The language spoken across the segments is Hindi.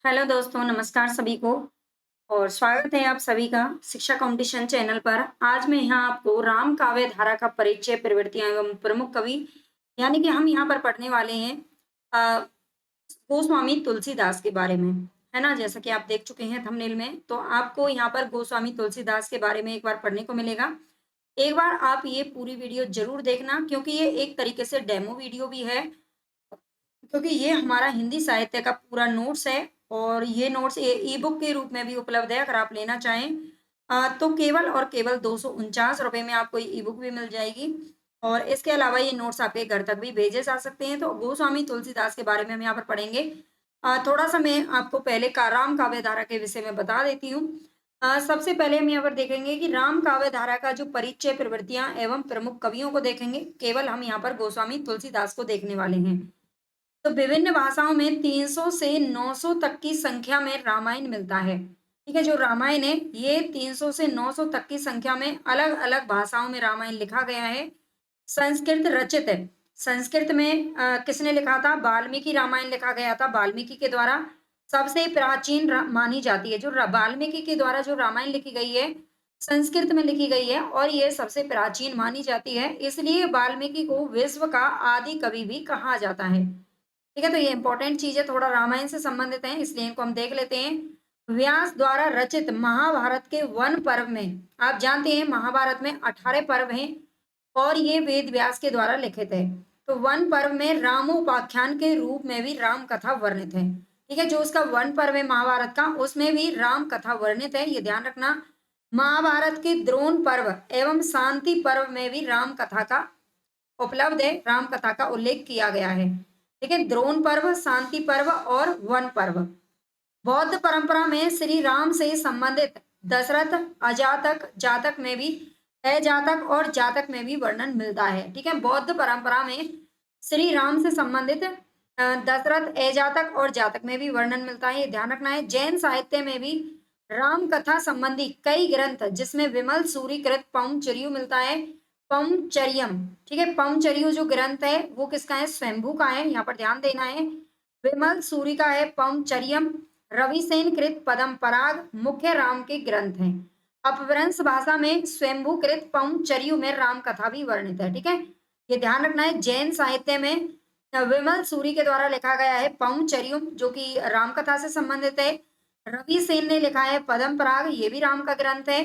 हेलो दोस्तों, नमस्कार सभी को और स्वागत है आप सभी का शिक्षा कंपटीशन चैनल पर। आज मैं यहाँ आपको राम काव्य धारा का परिचय, प्रवृत्तियां एवं प्रमुख कवि यानी कि हम यहाँ पर पढ़ने वाले हैं अ, गोस्वामी तुलसीदास के बारे में, है ना? जैसा कि आप देख चुके हैं थंबनेल में, तो आपको यहाँ पर गोस्वामी तुलसीदास के बारे में एक बार पढ़ने को मिलेगा। एक बार आप ये पूरी वीडियो ज़रूर देखना क्योंकि ये एक तरीके से डेमो वीडियो भी है, क्योंकि ये हमारा हिंदी साहित्य का पूरा नोट्स है और ये नोट्स ई बुक के रूप में भी उपलब्ध है। अगर आप लेना चाहें तो केवल और केवल ₹249 में आपको ई बुक भी मिल जाएगी और इसके अलावा ये नोट्स आपके घर तक भी भेजे जा सकते हैं। तो गोस्वामी तुलसीदास के बारे में हम यहाँ पर पढ़ेंगे। थोड़ा सा मैं आपको पहले का राम काव्य धारा के विषय में बता देती हूँ। सबसे पहले हम यहाँ पर देखेंगे कि राम काव्य धारा का जो परिचय, प्रवृत्तियां एवं प्रमुख कवियों को देखेंगे। केवल हम यहाँ पर गोस्वामी तुलसीदास को देखने वाले हैं। तो विभिन्न भाषाओं में 300 से 900 तक की संख्या में रामायण मिलता है। ठीक है, जो रामायण है ये 300 से 900 तक की संख्या में अलग-अलग भाषाओं में रामायण लिखा गया है। संस्कृत रचित है। संस्कृत में किसने लिखा था? वाल्मीकि रामायण लिखा गया था वाल्मीकि के द्वारा। सबसे प्राचीन मानी जाती है जो वाल्मीकि के द्वारा जो रामायण लिखी गई है, संस्कृत में लिखी गई है और ये सबसे प्राचीन मानी जाती है। इसलिए वाल्मीकि को विश्व का आदि कवि भी कहा जाता है। ठीक है, तो ये इंपॉर्टेंट चीज है, थोड़ा रामायण से संबंधित है, इसलिए इनको हम देख लेते हैं। व्यास द्वारा रचित महाभारत के वन पर्व में, आप जानते हैं महाभारत में 18 पर्व हैं और ये वेद व्यास के द्वारा लिखित है। तो वन पर्व में रामोपाख्यान के रूप में भी राम कथा वर्णित है। ठीक है, जो उसका वन पर्व है महाभारत का, उसमें भी राम कथा वर्णित है, ये ध्यान रखना। महाभारत के द्रोण पर्व एवं शांति पर्व में भी राम कथा का उपलब्ध है, राम कथा का उल्लेख किया गया है। ठीक है, द्रोण पर्व, शांति पर्व और वन पर्व। बौद्ध परंपरा में श्री राम से संबंधित दशरथ, अजातक, जातक में भी, अजातक और जातक में भी वर्णन मिलता है। ठीक है, बौद्ध परंपरा में श्री राम से संबंधित दशरथ, अजातक और जातक में भी वर्णन मिलता है, ये ध्यान रखना है। जैन साहित्य में भी राम कथा संबंधी कई ग्रंथ, जिसमें विमल सूरीकृत पौंचर्यु मिलता है, पौंचर्यम। ठीक है, पौंचर्यु जो ग्रंथ है वो किसका है? स्वयंभू का है, यहाँ पर ध्यान देना है। विमल सूरी का है पौंचर्यम। रविसेन कृत पदम पराग मुख्य राम के ग्रंथ हैं। अपभ्रंश भाषा में स्वयंभू कृत पौंचर्यु में राम कथा भी वर्णित है। ठीक है, ये ध्यान रखना है। जैन साहित्य में विमल सूरी के द्वारा लिखा गया है पौंचर्यु, जो कि राम कथा से संबंधित है। रवि सेन ने लिखा है पदम पराग, ये भी राम का ग्रंथ है।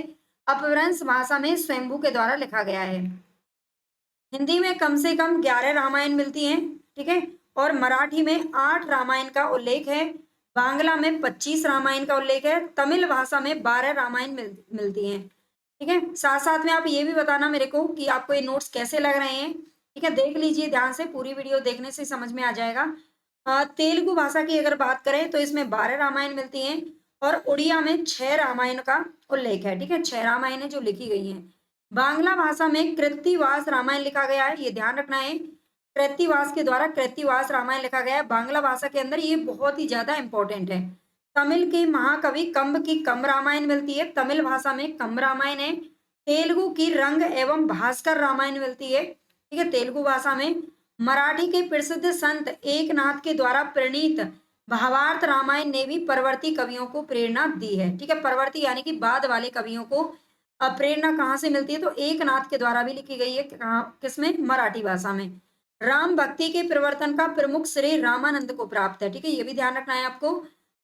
अपभ्रंश भाषा में स्वयंभू के द्वारा लिखा गया है। हिंदी में कम से कम 11 रामायण मिलती हैं। ठीक है, और मराठी में 8 रामायण का उल्लेख है। बांग्ला में 25 रामायण का उल्लेख है। तमिल भाषा में 12 रामायण मिलती हैं। ठीक है, साथ साथ में आप ये भी बताना मेरे को कि आपको ये नोट्स कैसे लग रहे हैं। ठीक है, देख लीजिए ध्यान से, पूरी वीडियो देखने से समझ में आ जाएगा। तेलुगु भाषा की अगर बात करें तो इसमें 12 रामायण मिलती हैं और उड़िया में 6 रामायण का उल्लेख है। ठीक है, 6 रामायण है जो लिखी गई हैं। बांग्ला भाषा में कृत्तिवास रामायण लिखा गया है, ये ध्यान रखना है। कृत्तिवास के द्वारा कृत्तिवास रामायण लिखा गया है बांग्ला भाषा के अंदर, ये बहुत ही ज्यादा इंपॉर्टेंट है। तमिल के महाकवि कंब की कंब रामायण मिलती है, तमिल भाषा में कंब रामायण है। तेलुगु की रंग एवं भास्कर रामायण मिलती है। ठीक है, तेलुगु भाषा में। मराठी के प्रसिद्ध संत एकनाथ के द्वारा प्रणीत भावार्थ रामायण ने भी परवर्ती कवियों को प्रेरणा दी है। ठीक है, परवर्ती यानी कि बाद वाले कवियों को प्रेरणा कहाँ से मिलती है? तो एकनाथ के द्वारा भी लिखी गई है। किसमें? मराठी भाषा में। राम भक्ति के प्रवर्तन का प्रमुख श्रेय रामानंद को प्राप्त है। ठीक है, ये भी ध्यान रखना है आपको।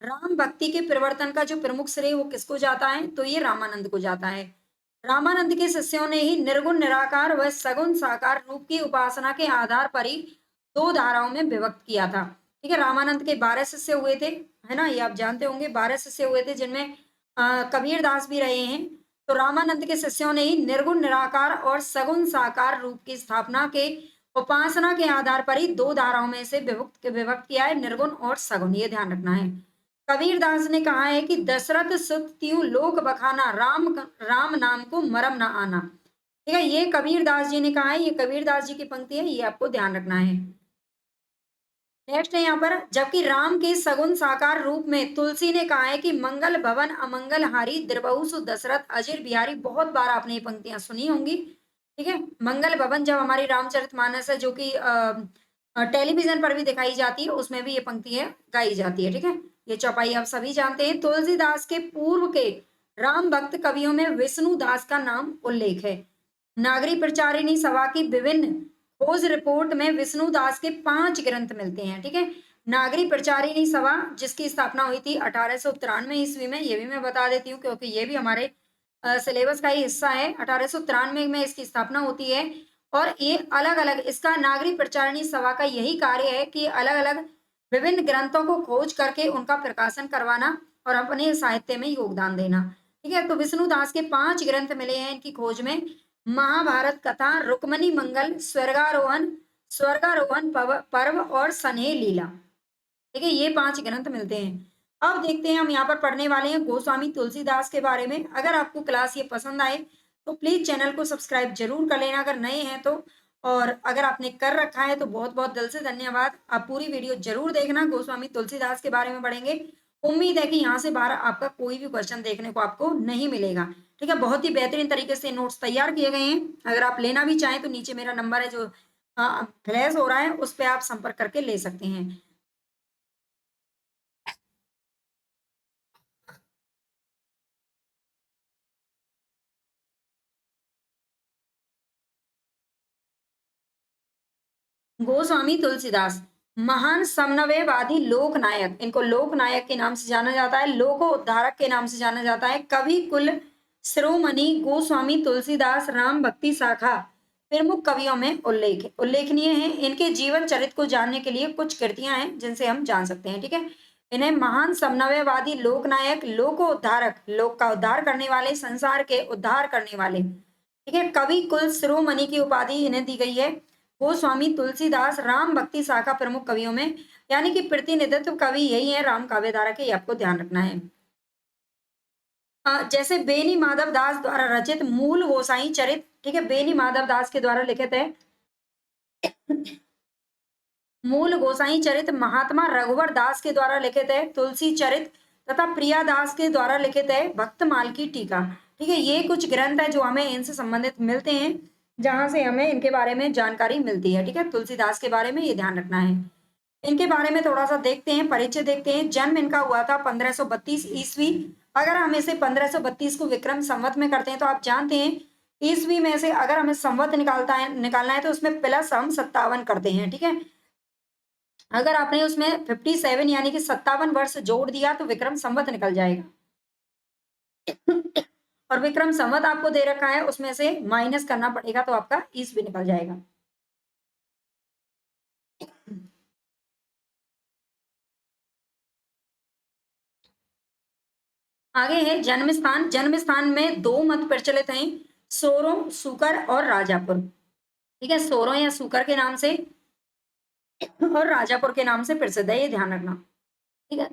राम भक्ति के प्रवर्तन का जो प्रमुख श्रेय वो किसको जाता है? तो ये रामानंद को जाता है। रामानंद के शिष्यों ने ही निर्गुण निराकार व सगुण साकार रूप की उपासना के आधार पर ही 2 धाराओं में विभक्त किया था। ठीक है, रामानंद के 12 शिष्य हुए थे, है ना, ये आप जानते होंगे। 12 शिष्य हुए थे जिनमें कबीर दास भी रहे हैं। तो रामानंद के शिष्यों ने ही निर्गुण निराकार और सगुण साकार रूप की स्थापना के उपासना के आधार पर ही 2 धाराओं में से विभक्त किया है, निर्गुण और सगुण, ये ध्यान रखना है। कबीर दास ने कहा है कि दशरथ सुत त्यू लोक बखाना, राम नाम को मरम न आना। ठीक है, ये कबीर दास जी ने कहा है, ये कबीर दास जी की पंक्ति है, ये आपको ध्यान रखना है। नेक्स्ट है यहाँ पर, जबकि राम के सगुण साकार रूप में तुलसी ने कहा है कि मंगल भवन अमंगल हारी द्रबहुसु दशरथ अजिर बिहारी। बहुत बार आपने ये पंक्तियां सुनी होंगी। ठीक है, मंगल भवन जब हमारी रामचरितमानस है जो कि टेलीविजन पर भी दिखाई जाती है, उसमें भी ये पंक्तियां गाई जाती है। ठीक है, ये चौपाई आप सभी जानते हैं। तुलसीदास के पूर्व के राम भक्त कवियों में विष्णु दास का नाम उल्लेख है। नागरी प्रचारिणी सभा की विभिन्न खोज रिपोर्ट में विष्णु दास के 5 ग्रंथ मिलते हैं। ठीक है, नागरी प्रचारिणी सभा जिसकी स्थापना हुई थी 1893 ईस्वी में, ये भी मैं बता देती हूँ क्योंकि ये भी हमारे सिलेबस का ही हिस्सा है। 1893 में इसकी स्थापना होती है और ये अलग अलग, इसका नागरिक प्रचारिणी सभा का यही कार्य है कि अलग अलग विभिन्न ग्रंथों को खोज करके उनका प्रकाशन करवाना और अपने साहित्य में योगदान देना। ठीक है, तो विष्णु दास के 5 ग्रंथ मिले हैं इनकी खोज में। महाभारत कथा, रुक्मणी मंगल, स्वर्गारोहण पर्व और स्नेह लीला। ठीक है, ये 5 ग्रंथ मिलते हैं। अब देखते हैं हम यहाँ पर पढ़ने वाले हैं गोस्वामी तुलसीदास के बारे में। अगर आपको क्लास ये पसंद आए तो प्लीज चैनल को सब्सक्राइब जरूर कर लेना अगर नए हैं तो, और अगर आपने कर रखा है तो बहुत बहुत दिल से धन्यवाद। आप पूरी वीडियो जरूर देखना, गोस्वामी तुलसीदास के बारे में पढ़ेंगे। उम्मीद है कि यहाँ से बाहर आपका कोई भी क्वेश्चन देखने को आपको नहीं मिलेगा। ठीक है, बहुत ही बेहतरीन तरीके से नोट्स तैयार किए गए हैं। अगर आप लेना भी चाहें तो नीचे मेरा नंबर है जो फ्लैश हो रहा है, उस पर आप संपर्क करके ले सकते हैं। गोस्वामी तुलसीदास महान समन्वयवादी लोक नायक, इनको लोक नायक के नाम से जाना जाता है, लोको उद्धारक के नाम से जाना जाता है, कवि कुल शिरोमणि गोस्वामी तुलसीदास राम भक्ति शाखा प्रमुख कवियों में उल्लेखनीय है। इनके जीवन चरित्र को जानने के लिए कुछ कृतियां हैं जिनसे हम जान सकते हैं। ठीक है, इन्हें महान समन्वयवादी लोक नायक, लोको उद्धारक, लोक का उद्धार करने वाले, संसार के उद्धार करने वाले, ठीक है, कवि कुल शिरोमणि की उपाधि इन्हें दी गई है। गोस्वामी तुलसीदास राम भक्ति शाखा प्रमुख कवियों में, यानी कि प्रतिनिधित्व कवि यही है राम काव्य धारा के, आपको ध्यान रखना है। जैसे बेनी माधव दास द्वारा रचित मूल गोसाई चरित, ठीक है, बेनी माधव दास के द्वारा लिखित है मूल गोसाई चरित, महात्मा रघुवर दास के द्वारा लिखित है तुलसी चरित, तथा प्रिया दास के द्वारा लिखित है भक्तमाल की टीका। ठीक है, ये कुछ ग्रंथ है जो हमें इनसे संबंधित मिलते हैं, जहां से हमें इनके बारे में जानकारी मिलती है। ठीक है, तुलसीदास के बारे में ये ध्यान रखना है। इनके बारे में थोड़ा सा देखते हैं, परिचय देखते हैं। जन्म इनका हुआ था 1532 ईस्वी। अगर हम इसे 1532 को विक्रम संवत में करते हैं तो आप जानते हैं ईस्वी में से अगर हमें संवत निकालना है तो उसमें प्लस हम 57 करते हैं। ठीक है, अगर आपने उसमें 57 यानी कि 57 वर्ष जोड़ दिया तो विक्रम संवत निकल जाएगा। और विक्रम संवत आपको दे रखा है, उसमें से माइनस करना पड़ेगा तो आपका ईस्वी निकल जाएगा। आगे है जन्म स्थान। जन्म स्थान में 2 मत प्रचलित हैं, सोरो, सुकर और राजापुर। ठीक है, सोरो या सुकर के नाम से और राजापुर के नाम से प्रसिद्ध है, ये ध्यान रखना। ठीक है,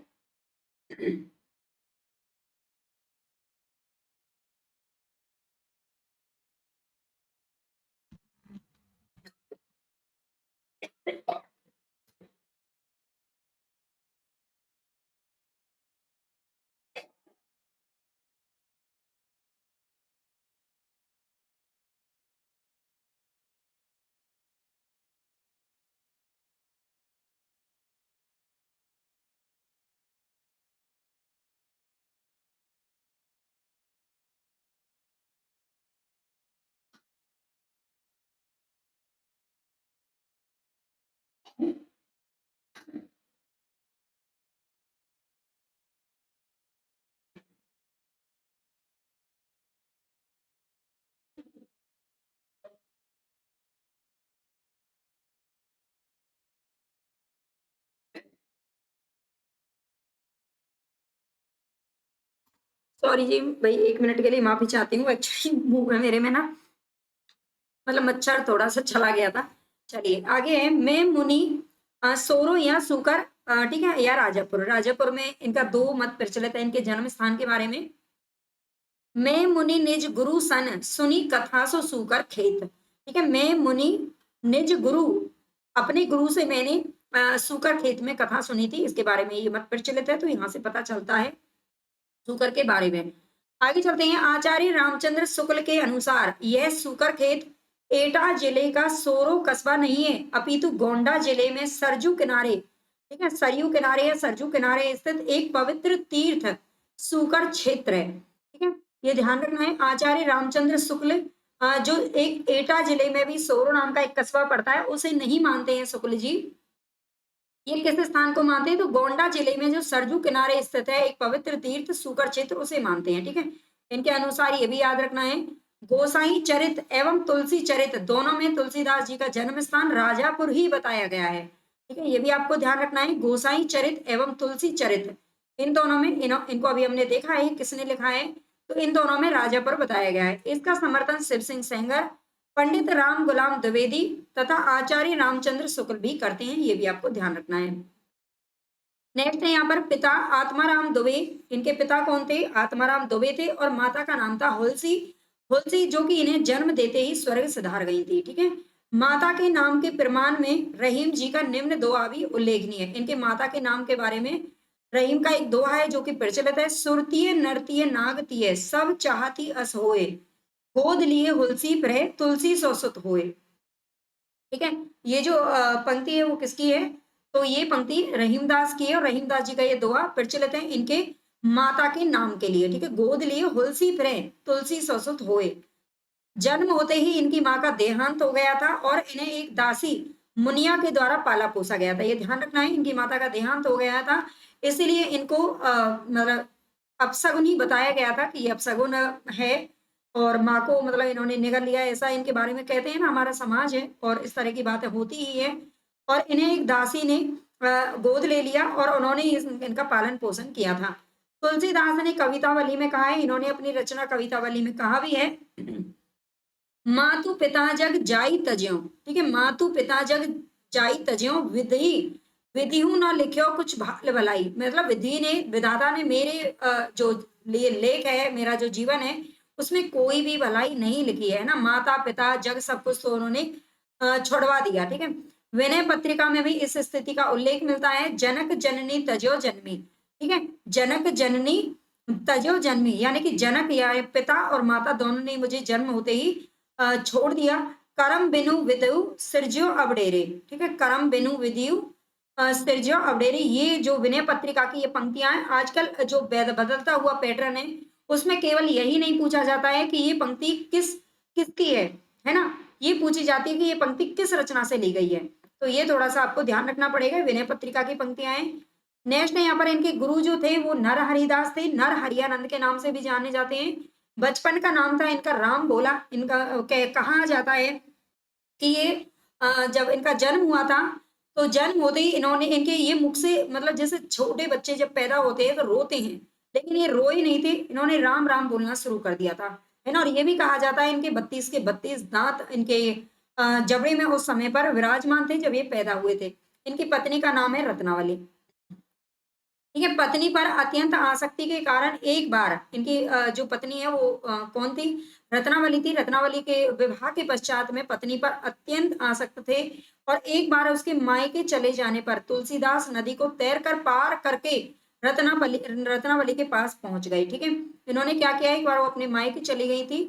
सॉरी जी भाई, 1 मिनट के लिए माफी चाहती हूँ। एक्चुअली मुंह में मेरे में ना मतलब मच्छर थोड़ा सा चला गया था। चलिए आगे है मैं मुनि, सोरो या सुकर, ठीक है, या राजापुर। राजापुर में इनका 2 मत प्रचलित है इनके जन्म स्थान के बारे में। मैं मुनि निज गुरु सन सुनी कथा सो सुकर खेत। ठीक है, मैं मुनि निज गुरु, अपने गुरु से मैंने सुकर खेत में कथा सुनी थी, इसके बारे में ये मत प्रचलित है, तो यहाँ से पता चलता है सुकर के बारे में। आगे चलते हैं। आचार्य रामचंद्र शुक्ल के अनुसार यह सुकर खेत एटा जिले का सोरो कस्बा नहीं है, अपितु गोंडा जिले में सरजू किनारे ठीक है। सरयू किनारे या सरजू किनारे स्थित एक पवित्र तीर्थ सुकर क्षेत्र है। ठीक है, ये ध्यान रखना है। आचार्य रामचंद्र शुक्ल जो एक एटा जिले में भी सोरो नाम का एक कस्बा पड़ता है, उसे नहीं मानते हैं शुक्ल जी। ये किस स्थान को मानते हैं? तो गोंडा जिले में जो सरजू किनारे स्थित है एक पवित्र तीर्थ सुकर क्षेत्र, उसे मानते हैं। ठीक है, इनके अनुसार ये भी याद रखना है, गोसाई चरित एवं तुलसी चरित दोनों में तुलसीदास जी का जन्म स्थान राजापुर ही बताया गया है। ठीक है, ये भी आपको ध्यान रखना है, गोसाई चरित एवं तुलसी चरित इन दोनों में इनको अभी हमने देखा है किसने लिखा है, तो इन दोनों में राजापुर बताया गया है। इसका समर्थन शिव सिंह सेंगर, पंडित राम गुलाम द्विवेदी तथा आचार्य रामचंद्र शुक्ल भी करते हैं, ये भी आपको ध्यान रखना है। नेक्स्ट है यहाँ पर पिता आत्माराम दुबे, इनके पिता कौन थे? आत्माराम दुबे थे, और माता का नाम था हुलसी, हुलसी जो कि इन्हें जन्म देते ही स्वर्ग सिधार गई थी। ठीक है, माता के नाम के प्रमाण में रहीम जी का निम्न दोहा भी उल्लेखनीय है। इनके माता के नाम के बारे में रहीम का एक दोहा है जो कि प्रचलित है, सुरतीय नरतीय नागतीय सब चाहती अस होए, गोद लिए हुलसी प्रे तुलसी सो सुत होए। ठीक है, ये जो पंक्ति है वो किसकी है? तो ये पंक्ति रहीमदास की है, और रहीमदास जी का ये दोहा प्रचलित है इनके माता के नाम के लिए। ठीक है, गोद लिए हुलसी फिरे तुलसी ससुत होए। जन्म होते ही इनकी माँ का देहांत हो गया था और इन्हें एक दासी मुनिया के द्वारा पाला पोसा गया था। ये ध्यान रखना है, इनकी माता का देहांत हो गया था, इसीलिए इनको मतलब अपशगुनी बताया गया था कि ये अपशगुन है, और माँ को मतलब इन्होंने निगल लिया, ऐसा इनके बारे में कहते हैं ना, हमारा समाज है और इस तरह की बातें होती ही है। और इन्हें एक दासी ने गोद ले लिया और उन्होंने इनका पालन पोषण किया था। तुलसीदास ने कवितावली में कहा है, इन्होंने अपनी रचना कवितावली में कहा भी है, मातु पिता जग जाई तज्यों। ठीक है, मातु पिता जग जाई तज्यों, विधि विधिहु न लिख्यो कुछ भाल भलाई। मतलब विधि ने, विधाता ने मेरे जो लेख है, मेरा जो जीवन है, उसमें कोई भी भलाई नहीं लिखी है ना। माता पिता जग सब कुछ तो उन्होंने छुड़वा दिया। ठीक है, विनय पत्रिका में भी इस स्थिति का उल्लेख मिलता है, जनक जननी तजो जन्मी। ठीक है, जनक जननी तजो जन्मी, यानी कि जनक या पिता और माता दोनों ने मुझे जन्म होते ही छोड़ दिया। करम बिनु विदु सिरज्यो अवडेरे। ठीक है, करम बिनु विदियु सिरज्यो अवडेरे, ये जो विनय पत्रिका की ये पंक्तियां हैं, आजकल जो बदलता हुआ पैटर्न है उसमें केवल यही नहीं पूछा जाता है कि ये पंक्ति किसकी है ना, ये पूछी जाती है कि ये पंक्ति किस रचना से ली गई है। तो ये थोड़ा सा आपको ध्यान रखना पड़ेगा, विनय पत्रिका की पंक्तियां हैं। नेक्स्ट है यहाँ पर इनके गुरु जो थे वो नर हरिदास थे, नर हरियानंद के नाम से भी जाने जाते हैं। बचपन का नाम था इनका राम भोला। इनका कहा जाता है कि ये जब इनका जन्म हुआ था तो जन्म होते ही इन्होंने इनके ये मुख से, मतलब जैसे छोटे बच्चे जब पैदा होते हैं तो रोते हैं, लेकिन ये रोए नहीं थे, इन्होंने राम राम बोलना शुरू कर दिया था, है ना। और ये भी कहा जाता है इनके 32 के 32 दांत इनके जबड़े में उस समय पर विराजमान थे जब ये पैदा हुए थे। इनकी पत्नी का नाम है रत्नावली। ठीक है, पत्नी पर अत्यंत आसक्ति के कारण एक बार इनकी जो पत्नी है वो कौन थी? रत्नावली थी। रत्नावली के विवाह के पश्चात में पत्नी पर अत्यंत आसक्त थे, और एक बार उसके मायके चले जाने पर तुलसीदास नदी को तैर कर पार करके रत्नावली के पास पहुंच गए। ठीक है, इन्होंने क्या किया, एक बार वो अपने मायके चली गई थी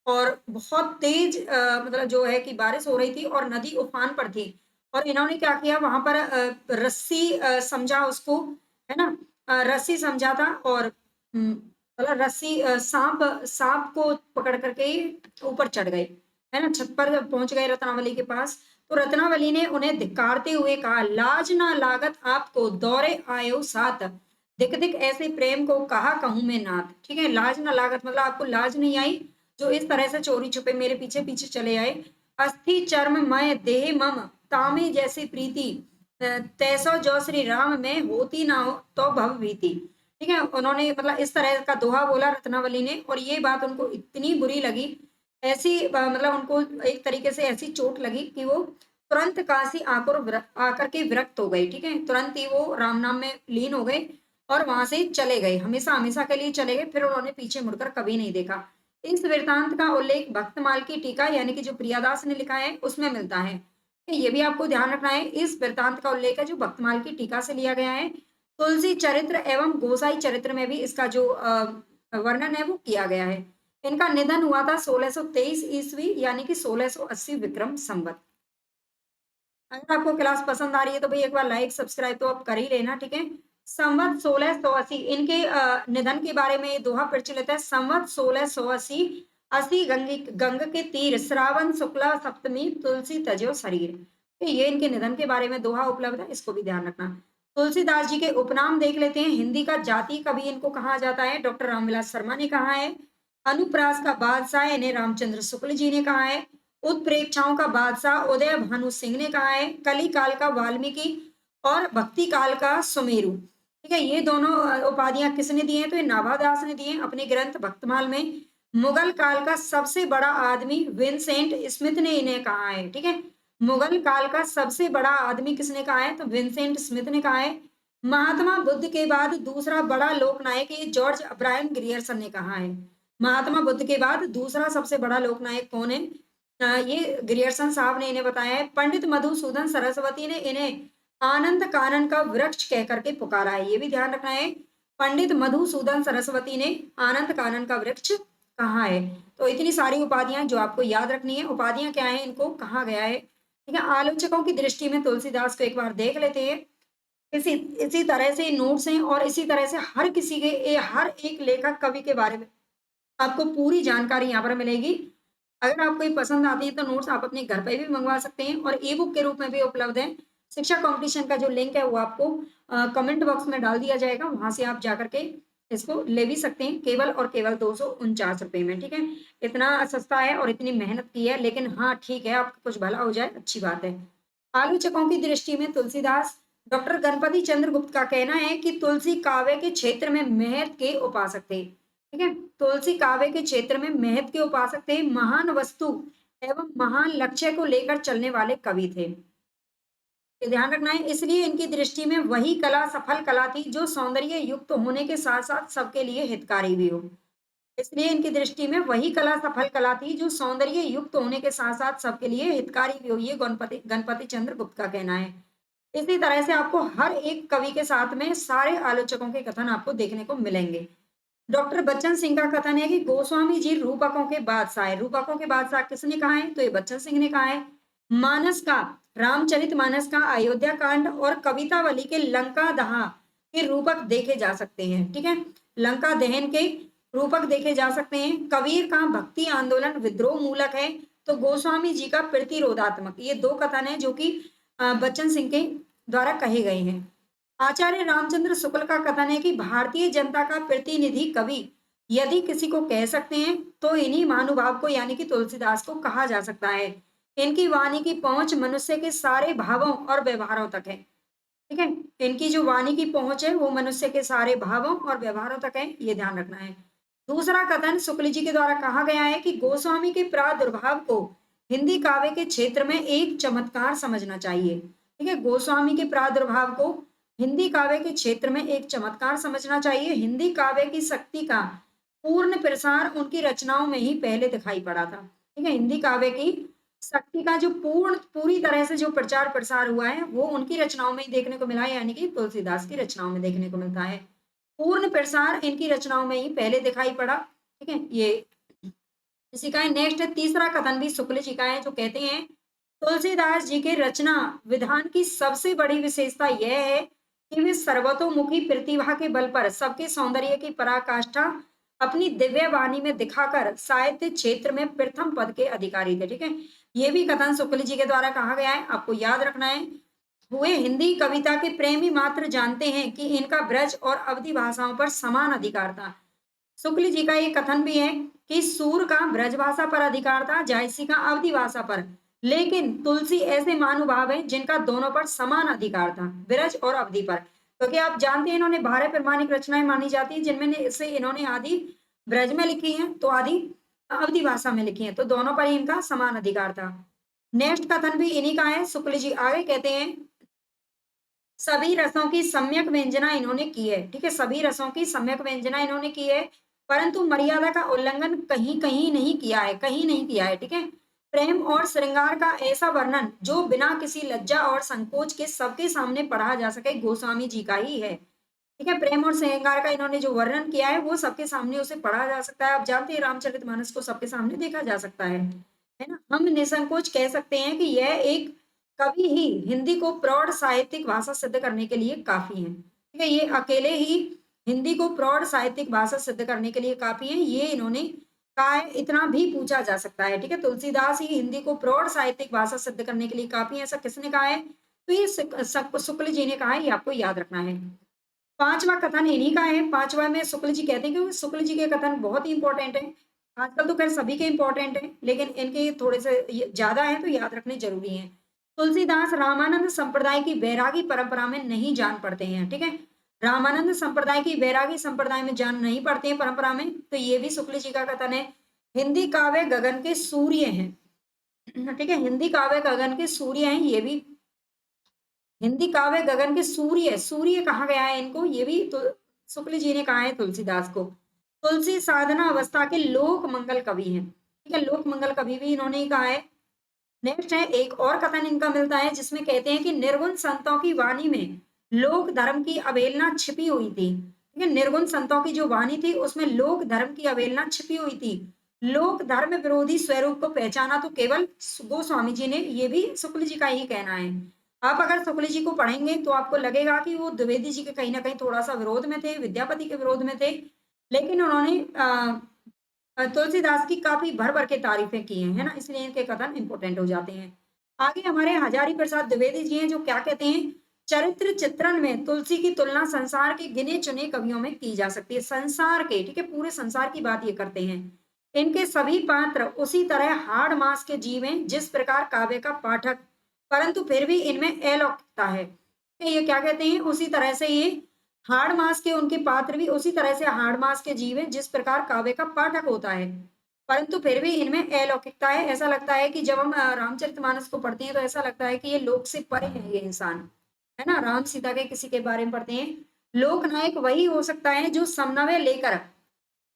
और बहुत तेज मतलब जो है कि बारिश हो रही थी और नदी उफान पर थी, और इन्होंने क्या किया, वहां पर रस्सी समझा उसको, है ना, रस्सी समझा था, और मतलब रस्सी सांप सांप को पकड़ करके ऊपर चढ़ गए, है ना, छत पर पहुंच गए रत्नावली के पास। तो रत्नावली ने उन्हें धिक्कारते हुए कहा, लाज ना लागत आपको दौरे आयो साथ, दिक दिक ऐसे प्रेम को कहा कहूं मैं नाथ। ठीक है, लाज ना लागत मतलब आपको लाज नहीं आई जो इस तरह से चोरी छुपे मेरे पीछे पीछे चले आए। अस्थि चर्म मय देह मम तामे जैसी प्रीति, तैसो जो श्री राम में होती ना हो तो भव भीति। ठीक है, उन्होंने मतलब इस तरह का दोहा बोला रत्नावली ने, और ये बात उनको इतनी बुरी लगी, ऐसी मतलब उनको एक तरीके से ऐसी चोट लगी कि वो तुरंत काशी आकर के विरक्त हो गए। ठीक है, तुरंत ही वो राम नाम में लीन हो गए और वहां से चले गए, हमेशा हमेशा के लिए चले गए, फिर उन्होंने पीछे मुड़कर कभी नहीं देखा। इस वृतांत का उल्लेख भक्तमाल की टीका यानी कि जो प्रियादास ने लिखा है उसमें मिलता है। ये भी आपको ध्यान रखना है, इस वृतांत का उल्लेख है जो भक्तमाल की टीका से लिया गया है। तुलसी चरित्र एवं गोसाई चरित्र में भी इसका जो वर्णन है वो किया गया है। इनका निधन हुआ था 1623 ईस्वी यानी कि 1680 विक्रम संवत। अगर आपको क्लास पसंद आ रही है तो भाई एक बार लाइक सब्सक्राइब तो आप कर ही लेना, ठीक है। संवत 1680 इनके निधन के बारे में ये दोहा प्रचलित है। संवत 1680 असी गंगी गंग के तीर श्रावण शुक्ला सप्तमी तुलसी तजो शरीर। ये इनके निधन के बारे में दोहा उपलब्ध है, इसको भी ध्यान रखना। तुलसीदास जी के उपनाम देख लेते हैं। हिंदी का जाति कवि इनको कहा जाता है, डॉक्टर रामविलास शर्मा ने कहा है। अनुप्रास का बादशाह इन्हें रामचंद्र शुक्ल जी ने कहा है। उत्प्रेक्षाओं का बादशाह उदय भानु सिंह ने कहा है। कली काल का वाल्मीकि और भक्ति काल का सुमेरु, ठीक है। ये दोनों उपाधियां किसने दी हैं? तो ये नाभादास ने दी हैं अपने ग्रंथ भक्तमाल में। मुगल काल का सबसे बड़ा आदमी विंसेंट स्मिथ ने इन्हें कहा है, ठीक है। मुगल काल का सबसे बड़ा आदमी किसने कहा है? तो विंसेंट स्मिथ ने कहा है। महात्मा बुद्ध के बाद दूसरा बड़ा लोकनायक ये जॉर्ज अब्राहम ग्रियर्सन ने कहा है। महात्मा बुद्ध के बाद दूसरा सबसे बड़ा लोकनायक कौन है? ये ग्रियर्सन साहब ने इन्हें बताया है। पंडित मधुसूदन सरस्वती ने इन्हें आनंद कानन का वृक्ष कह करके पुकारा है, ये भी ध्यान रखना है। पंडित मधुसूदन सरस्वती ने आनंद कानन का वृक्ष कहा है। तो इतनी सारी उपाधियां जो आपको याद रखनी है। उपाधियां क्या है, इनको कहा गया है, ठीक है। आलोचकों की दृष्टि में तुलसीदास को एक बार देख लेते हैं। इसी इसी तरह से नोट्स हैं और इसी तरह से हर किसी के हर एक लेखक कवि के बारे में आपको पूरी जानकारी यहाँ पर मिलेगी। अगर आपको ये पसंद आती है तो नोट्स आप अपने घर पे भी मंगवा सकते हैं और ई बुक के रूप में भी उपलब्ध है। शिक्षा कंपटीशन का जो लिंक है वो आपको कमेंट बॉक्स में डाल दिया जाएगा, वहां से आप जाकर के इसको ले भी सकते हैं, केवल और केवल 249 रुपए में, ठीक है। इतना सस्ता है और इतनी मेहनत की है, लेकिन हाँ ठीक है, आपका कुछ भला हो जाए, अच्छी बात है। आलोचकों की दृष्टि में तुलसीदास, डॉक्टर गणपति चंद्र गुप्त का कहना है कि तुलसी काव्य के क्षेत्र में महत्व के उपासक थे, ठीक है। तुलसी काव्य के क्षेत्र में महत्व के उपासक थे, महान वस्तु एवं महान लक्ष्य को लेकर चलने वाले कवि थे, ये ध्यान रखना है। इसलिए इनकी दृष्टि में वही कला सफल कला थी जो सौंदर्य युक्त होने के साथ साथ सबके लिए हितकारी भी हो। इसलिए इनकी दृष्टि में वही कला सफल कला थी जो सौंदर्य युक्त होने के साथ साथ सबके लिए हितकारी भी हो, ये गणपति चंद्र गुप्त का कहना है। इसी तरह से आपको हर एक कवि के साथ में सारे आलोचकों के कथन आपको देखने को मिलेंगे। डॉक्टर बच्चन सिंह का कथन है कि गोस्वामी जी रूपकों के बादशाह है। रूपकों के बादशाह किसने कहा है? तो ये बच्चन सिंह ने कहा है। मानस का, रामचरितमानस का अयोध्या कांड और कवितावली के लंका दहा के रूपक देखे जा सकते हैं, ठीक है। लंका दहन के रूपक देखे जा सकते हैं। कबीर का भक्ति आंदोलन विद्रोह मूलक है, तो गोस्वामी जी का प्रतिरोधात्मक। ये दो कथन है जो कि बच्चन सिंह के द्वारा कहे गए हैं। आचार्य रामचंद्र शुक्ल का कथन है कि भारतीय जनता का प्रतिनिधि कवि यदि किसी को कह सकते हैं तो इन्हीं महानुभाव को यानी कि तुलसीदास को कहा जा सकता है। इनकी वाणी की पहुंच मनुष्य के सारे भावों और व्यवहारों तक है, ठीक है। इनकी जो वाणी की पहुंच है वो मनुष्य के सारे भावों और व्यवहारों तक है, ये ध्यान रखना है। दूसरा कथन शुक्ल जी के द्वारा कहा गया है कि गोस्वामी के प्रादुर्भाव को हिंदी काव्य के क्षेत्र में एक चमत्कार समझना चाहिए, ठीक है। गोस्वामी के प्रादुर्भाव को हिंदी काव्य के क्षेत्र में एक चमत्कार समझना चाहिए। हिंदी काव्य की शक्ति का पूर्ण प्रसार उनकी रचनाओं में ही पहले दिखाई पड़ा था, ठीक है। हिंदी काव्य की शक्ति का जो पूरी तरह से जो प्रचार प्रसार हुआ है वो उनकी रचनाओं में ही देखने को मिला है, यानी कि तुलसीदास की रचनाओं में देखने को मिलता है। पूर्ण प्रसार इनकी रचनाओं में ही पहले दिखाई पड़ा, ठीक है। ये इसी का है। नेक्स्ट तीसरा कथन भी शुक्ल जी का है, जो कहते हैं तुलसीदास जी के रचना विधान की सबसे बड़ी विशेषता यह है कि वे सर्वतोमुखी प्रतिभा के बल पर सबके सौंदर्य की पराकाष्ठा अपनी दिव्य वाणी में दिखाकर साहित्य क्षेत्र में प्रथम पद के अधिकारी थे, ठीक है। ये भी कथन शुक्ल जी के द्वारा कहा गया है, आपको याद रखना है। हुए हिंदी कविता के प्रेमी मात्र जानते हैं कि इनका ब्रज और अवधि भाषाओं पर समान अधिकार था। शुक्ल जी का ये कथन भी है कि सूर का ब्रज भाषा पर अधिकार था, जायसी का अवधि भाषा पर, लेकिन तुलसी ऐसे महानुभाव है जिनका दोनों पर समान अधिकार था, ब्रज और अवधि पर। क्योंकि आप जानते हैं इन्होंने 12 प्रमाणिक रचनाएं मानी जाती है, जिनमें से इन्होंने आदि ब्रज में लिखी है तो आदि अवधि भाषा में लिखी है, तो दोनों पर ही इनका समान अधिकार था। नेक्स्ट कथन भी इन्हीं का है। शुक्ल जी आगे कहते हैं सभी रसों की सम्यक व्यंजना इन्होंने की है, ठीक है। सभी रसों की सम्यक व्यंजना इन्होंने की है, परंतु मर्यादा का उल्लंघन कहीं कहीं नहीं किया है, कहीं नहीं किया है, ठीक है। प्रेम और श्रृंगार का ऐसा वर्णन जो बिना किसी लज्जा और संकोच के सबके सामने पढ़ा जा सके, गोस्वामी जी का ही है, ठीक है। प्रेम और श्रृंगार का इन्होंने जो वर्णन किया है वो सबके सामने उसे पढ़ा जा सकता है। आप जानते हैं रामचरितमानस को सबके सामने देखा जा सकता है ना। हम निसंकोच कह सकते हैं कि यह एक कवि ही हिंदी को प्रौढ़ साहित्यिक भाषा सिद्ध करने के लिए काफी हैं। ठीक है, ये अकेले ही हिंदी को प्रौढ़ साहित्यिक भाषा सिद्ध करने के लिए काफी हैं, ये इन्होंने कहा है। इतना भी पूछा जा सकता है। ठीक है, तुलसीदास ही हिंदी को प्रौढ़ साहित्यिक भाषा सिद्ध करने के लिए काफी है, ऐसा किसने कहा है? तो ये शुक्ल जी ने कहा है, ये आपको याद रखना है। पांचवा कथन इन्हीं का है। पांचवा में शुक्ल जी कहते हैं, क्योंकि शुक्ल जी के कथन बहुत ही इंपॉर्टेंट है। आजकल तो खैर सभी के इंपॉर्टेंट है, लेकिन इनके थोड़े से ज्यादा है, तो याद रखने जरूरी है। तुलसीदास रामानंद संप्रदाय की वैरागी परंपरा में नहीं जान पड़ते हैं। ठीक है, रामानंद संप्रदाय की वैरागी संप्रदाय में जान नहीं पड़ते हैं, परंपरा में। तो ये भी शुक्ल जी का कथन है। हिंदी काव्य गगन के सूर्य हैं। ठीक है, हिंदी काव्य गगन के सूर्य हैं, ये भी हिंदी काव्य गगन के सूर्य, सूर्य कहा गया है इनको, ये भी तो शुक्ल जी ने कहा है तुलसीदास को। तुलसी साधना अवस्था के लोक मंगल कवि हैं। ठीक है, लोक मंगल कवि भी इन्होंने ही कहा है। नेक्स्ट है, एक और कथन इनका मिलता है जिसमें कहते हैं कि निर्गुण संतों की वाणी में लोक धर्म की अवहेलना छिपी हुई थी। ठीक है, निर्गुण संतों की जो वाणी थी उसमें लोक धर्म की अवहेलना छिपी हुई थी। लोक धर्म विरोधी स्वरूप को पहचाना तो केवल गोस्वामी जी ने, ये भी शुक्ल जी का ही कहना है। आप अगर शुक्ल जी को पढ़ेंगे तो आपको लगेगा कि वो द्विवेदी जी के कहीं ना कहीं थोड़ा सा विरोध में थे, विद्यापति के विरोध में थे, लेकिन उन्होंने तुलसीदास की काफी भर भर के तारीफें की हैं, है ना, इसलिए इनके कथन इंपॉर्टेंट हो जाते हैं। आगे हमारे हजारी प्रसाद द्विवेदी जी हैं, जो क्या कहते हैं, चरित्र चित्रण में तुलसी की तुलना संसार के गिने चुने कवियों में की जा सकती है। संसार के, ठीक है, पूरे संसार की बात ये करते हैं। इनके सभी पात्र उसी तरह हाड़ मास के जीव हैं जिस प्रकार काव्य का पाठक, परंतु फिर भी इनमें अलौकिकता है। ये क्या कहते हैं, उसी तरह से ये हाड़ मास के, उनके पात्र भी उसी तरह से हाड़ मास के जीव हैं जिस प्रकार काव्य का पाठक होता है, परंतु फिर भी इनमें अलौकिकता है। ऐसा लगता है कि जब हम रामचरितमानस को पढ़ते हैं तो ऐसा लगता है कि ये लोक से परे है ये इंसान, है ना। राम सीता के किसी के बारे में पढ़ते हैं, लोक नायक वही हो सकता है जो समन्वय लेकर,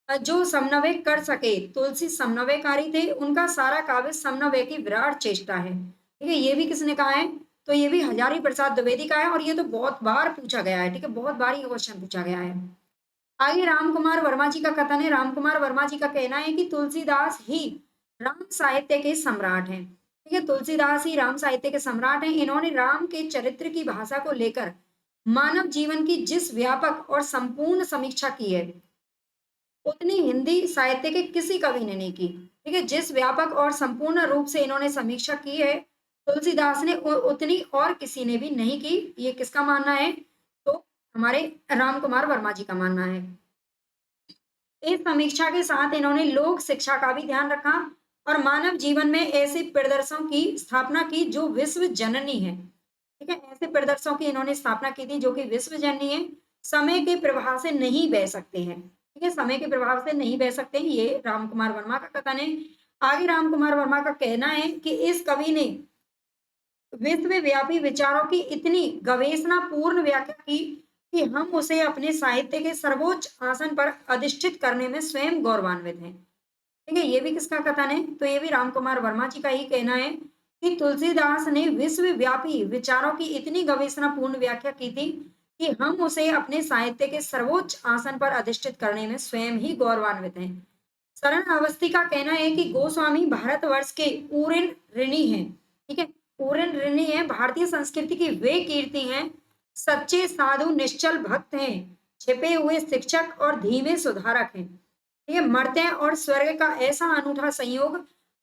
जो समन्वय कर सके। तुलसी समन्वयकारी थे, उनका सारा काव्य समन्वय की विराट चेष्टा है। ठीक है, ये भी किसने कहा है? तो ये भी हजारी प्रसाद द्विवेदी का है, और ये तो बहुत बार पूछा गया है। ठीक है, बहुत बार ये क्वेश्चन पूछा गया है। आगे राम कुमार वर्मा जी का कथन है। राम कुमार वर्मा जी का कहना है कि तुलसीदास ही राम साहित्य के सम्राट हैं। ठीक है, तुलसीदास ही राम साहित्य के सम्राट हैं। इन्होंने राम के चरित्र की भाषा को लेकर मानव जीवन की जिस व्यापक और संपूर्ण समीक्षा की है, उतनी हिंदी साहित्य के किसी कवि ने नहीं की। ठीक है, जिस व्यापक और संपूर्ण रूप से इन्होंने समीक्षा की है तुलसीदास ने, उतनी और किसी ने भी नहीं की। ये किसका मानना है? तो हमारे राम कुमार वर्मा जी का मानना है। इस समीक्षा के साथ इन्होंने लोक शिक्षा का भी ध्यान रखा और मानव जीवन में ऐसे प्रदर्शनों की स्थापना की जो विश्व जननी है। ठीक है, ऐसे प्रदर्शनों की इन्होंने स्थापना की थी जो कि विश्व जननी है, समय के प्रभाव से नहीं बह सकते हैं। ठीक है, समय के प्रभाव से नहीं बह सकते हैं, ये राम कुमार वर्मा का कथन है। आगे राम कुमार वर्मा का कहना है कि इस कवि ने विश्वव्यापी विचारों की इतनी गवेषणा पूर्ण व्याख्या की कि हम उसे अपने साहित्य के सर्वोच्च आसन पर अधिष्ठित करने में स्वयं गौरवान्वित हैं। ठीक है, ये भी किसका कथन है? तो ये भी राम कुमार वर्मा जी का ही कहना है कि तुलसीदास ने विश्वव्यापी विचारों की इतनी गवेषणा पूर्ण व्याख्या की थी कि हम उसे अपने साहित्य के सर्वोच्च आसन पर अधिष्ठित करने में स्वयं ही गौरवान्वित हैं। शरण अवस्थी का कहना है कि गोस्वामी भारतवर्ष के पूर्ण ऋणी हैं। ठीक है, पूर्ण ऋणी है, भारतीय संस्कृति की वे कीर्ति हैं, सच्चे साधु निश्चल भक्त हैं, छिपे हुए शिक्षक और धीमे सुधारक हैं। ये मर्त्य और स्वर्ग का ऐसा अनूठा संयोग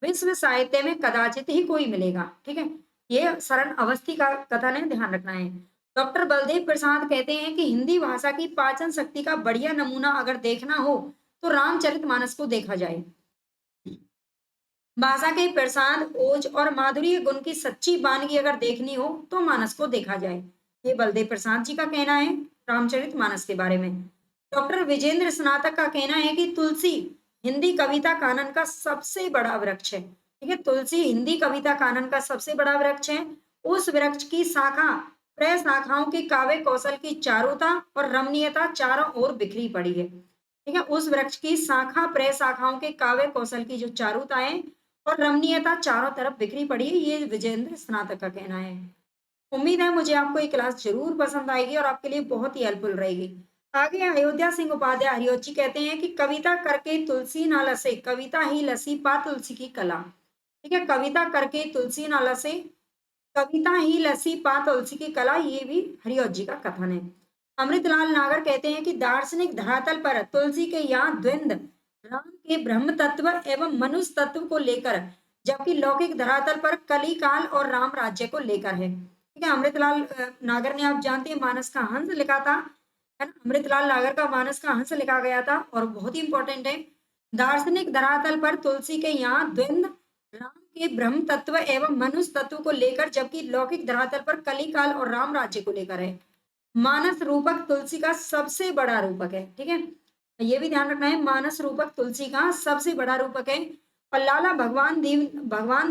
विश्व साहित्य में कदाचित ही कोई मिलेगा। ठीक है, ये शरण अवस्थी का कथन है, ध्यान रखना है। डॉक्टर बलदेव प्रसाद कहते हैं कि हिंदी भाषा की पाचन शक्ति का बढ़िया नमूना अगर देखना हो तो रामचरितमानस को देखा जाए। भाषा के प्रसाद, ओज और माधुर्य गुण की सच्ची वानगी अगर देखनी हो तो मानस को देखा जाए। ये बलदेव प्रसाद जी का कहना है रामचरितमानस के बारे में। डॉक्टर विजेंद्र स्नातक का कहना है कि तुलसी हिंदी कविता कानन का सबसे बड़ा वृक्ष है। ठीक है, तुलसी हिंदी कविता कानन का सबसे बड़ा वृक्ष है। उस वृक्ष की शाखा प्रशाखाओं के काव्य कौशल की चारुता और रमणीयता चारों ओर बिखरी पड़ी है। ठीक है, उस वृक्ष की शाखा प्रशाखाओं के काव्य कौशल की जो चारुता है और रमणीयता चारों तरफ बिखरी पड़ी है, ये विजेंद्र स्नातक का कहना है। उम्मीद है मुझे आपको ये क्लास जरूर पसंद आएगी और आपके लिए बहुत ही हेल्पफुल रहेगी। आगे अयोध्या सिंह उपाध्याय हरिऔध जी कहते हैं कि कविता करके तुलसी ना लसे, कविता ही लसी पा तुलसी की कला। ठीक है, कविता करके तुलसी ना लसे, कविता ही लसी पा तुलसी की कला, ये भी हरिऔध जी का कथन है। अमृतलाल नागर कहते हैं कि दार्शनिक धरातल पर तुलसी के यहाँ द्वंद्व राम के ब्रह्म तत्व एवं मनुष्य तत्व को लेकर, जबकि लौकिक धरातल पर कली काल और राम राज्य को लेकर है। ठीक है, अमृतलाल नागर ने, आप जानते हैं, मानस का हंस लिखा था, है ना। अमृतलाल नागर का मानस का हंस लिखा गया था और बहुत ही इंपॉर्टेंट है। दार्शनिक धरातल पर तुलसी के यहाँ द्वंद्व राम के ब्रह्म तत्व एवं मनुष्य तत्व को लेकर, जबकि लौकिक धरातल पर कली काल और राम राज्य को लेकर है। मानस रूपक तुलसी का सबसे बड़ा रूपक है। ठीक है, ये भी ध्यान रखना है, मानस रूपक तुलसी का सबसे बड़ा रूपक है। और लाला भगवान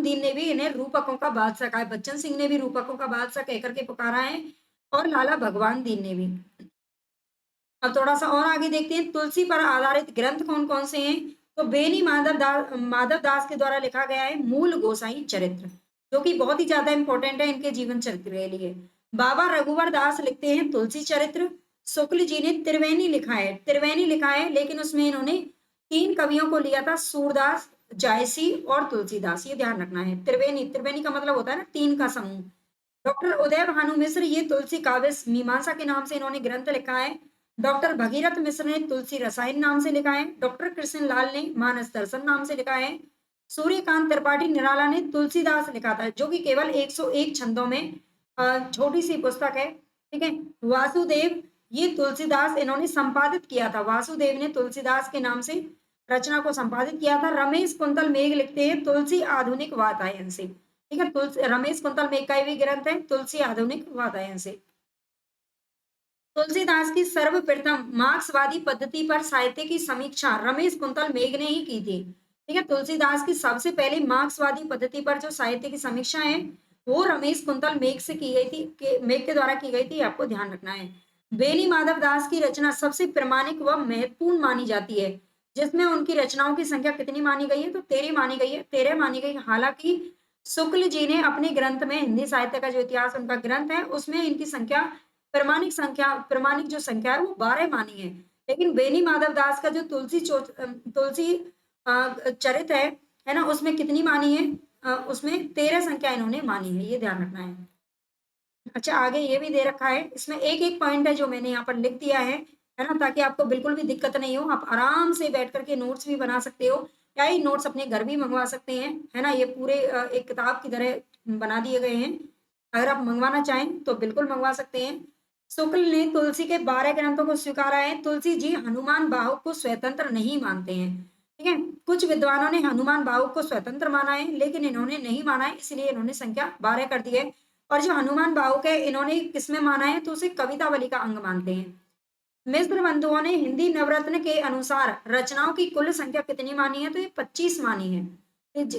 दीन ने भी इन्हें रूपकों का बादशाह कहा है। बच्चन सिंह ने भी रूपकों का बादशाह कहकर के पुकारा है, और लाला भगवान दीन ने भी। अब थोड़ा सा और आगे देखते हैं, तुलसी पर आधारित ग्रंथ कौन कौन से हैं। तो बेनी माधव दास के द्वारा लिखा गया है मूल गोसाई चरित्र, जो कि बहुत ही ज्यादा इंपॉर्टेंट है इनके जीवन चरित्र के लिए। बाबा रघुवर दास लिखते हैं तुलसी चरित्र। शुक्ल जी ने त्रिवेणी लिखा है, लेकिन उसमें इन्होंने 3 कवियों को लिया था, सूरदास, जायसी और तुलसीदास। ये ध्यान रखना है, त्रिवेणी का मतलब होता है ना 3 का समूह। डॉक्टर उदय भानु मिश्र, ये तुलसी काव्य मीमांसा के नाम से इन्होंने ग्रंथ लिखा है। डॉक्टर भगीरथ मिश्र ने तुलसी रसायन नाम से लिखा है। डॉक्टर कृष्ण लाल ने मानस दर्शन नाम से लिखा है। सूर्यकांत त्रिपाठी निराला ने तुलसीदास लिखा था, जो कि केवल 101 छंदों में छोटी सी पुस्तक है। ठीक है, वासुदेव, ये तुलसीदास इन्होंने संपादित किया था। वासुदेव ने तुलसीदास के नाम से रचना को संपादित किया था। रमेश कुंतल मेघ लिखते हैं तुलसी आधुनिक वातायन से। ठीक है, रमेश कुंतल मेघ का भी ग्रंथ है तुलसी आधुनिक वातायन से। तुलसीदास की सर्वप्रथम मार्क्सवादी पद्धति पर साहित्य की समीक्षा रमेश कुंतल मेघ ने ही की थी। ठीक है, तुलसीदास की सबसे पहले मार्क्सवादी पद्धति पर जो साहित्य की समीक्षा है, वो रमेश कुंतल मेघ से की गई थी, मेघ के द्वारा की गई थी, आपको ध्यान रखना है। बेनी माधव दास की रचना सबसे प्रामाणिक व महत्वपूर्ण मानी जाती है, जिसमें उनकी रचनाओं की संख्या कितनी मानी गई है, तो 13 मानी गई है, 13 मानी गई। हालांकि शुक्ल जी ने अपने ग्रंथ में, हिंदी साहित्य का जो इतिहास उनका ग्रंथ है, उसमें इनकी संख्या, प्रामाणिक जो संख्या है वो 12 मानी है। लेकिन बेनी माधव दास का जो तुलसी चरित है ना, उसमें कितनी मानी है, उसमें 13 संख्या इन्होंने मानी है, ये ध्यान रखना है। अच्छा, आगे ये भी दे रखा है, इसमें एक एक पॉइंट है जो मैंने यहाँ पर लिख दिया है ना, ताकि आपको बिल्कुल भी दिक्कत नहीं हो, आप आराम से बैठ करके नोट्स भी बना सकते हो, या ये नोट्स अपने घर भी मंगवा सकते हैं, है ना। ये पूरे एक किताब की तरह बना दिए गए हैं, अगर आप मंगवाना चाहें तो बिल्कुल मंगवा सकते हैं। शुक्ल ने तुलसी के 12 ग्रंथों को स्वीकारा है। तुलसी जी हनुमान बाहुक को स्वतंत्र नहीं मानते हैं। ठीक है, कुछ विद्वानों ने हनुमान बाहुक को स्वतंत्र माना है, लेकिन इन्होंने नहीं माना है, इसलिए इन्होंने संख्या 12 कर दी है। और जो हनुमान बाहुक है, इन्होंने किसमें माना है, तो उसे कवितावली का अंग मानते हैं। मिस्र बंधुओं ने हिंदी नवरत्न के अनुसार रचनाओं की कुल संख्या कितनी मानी है, तो ये 25 मानी है।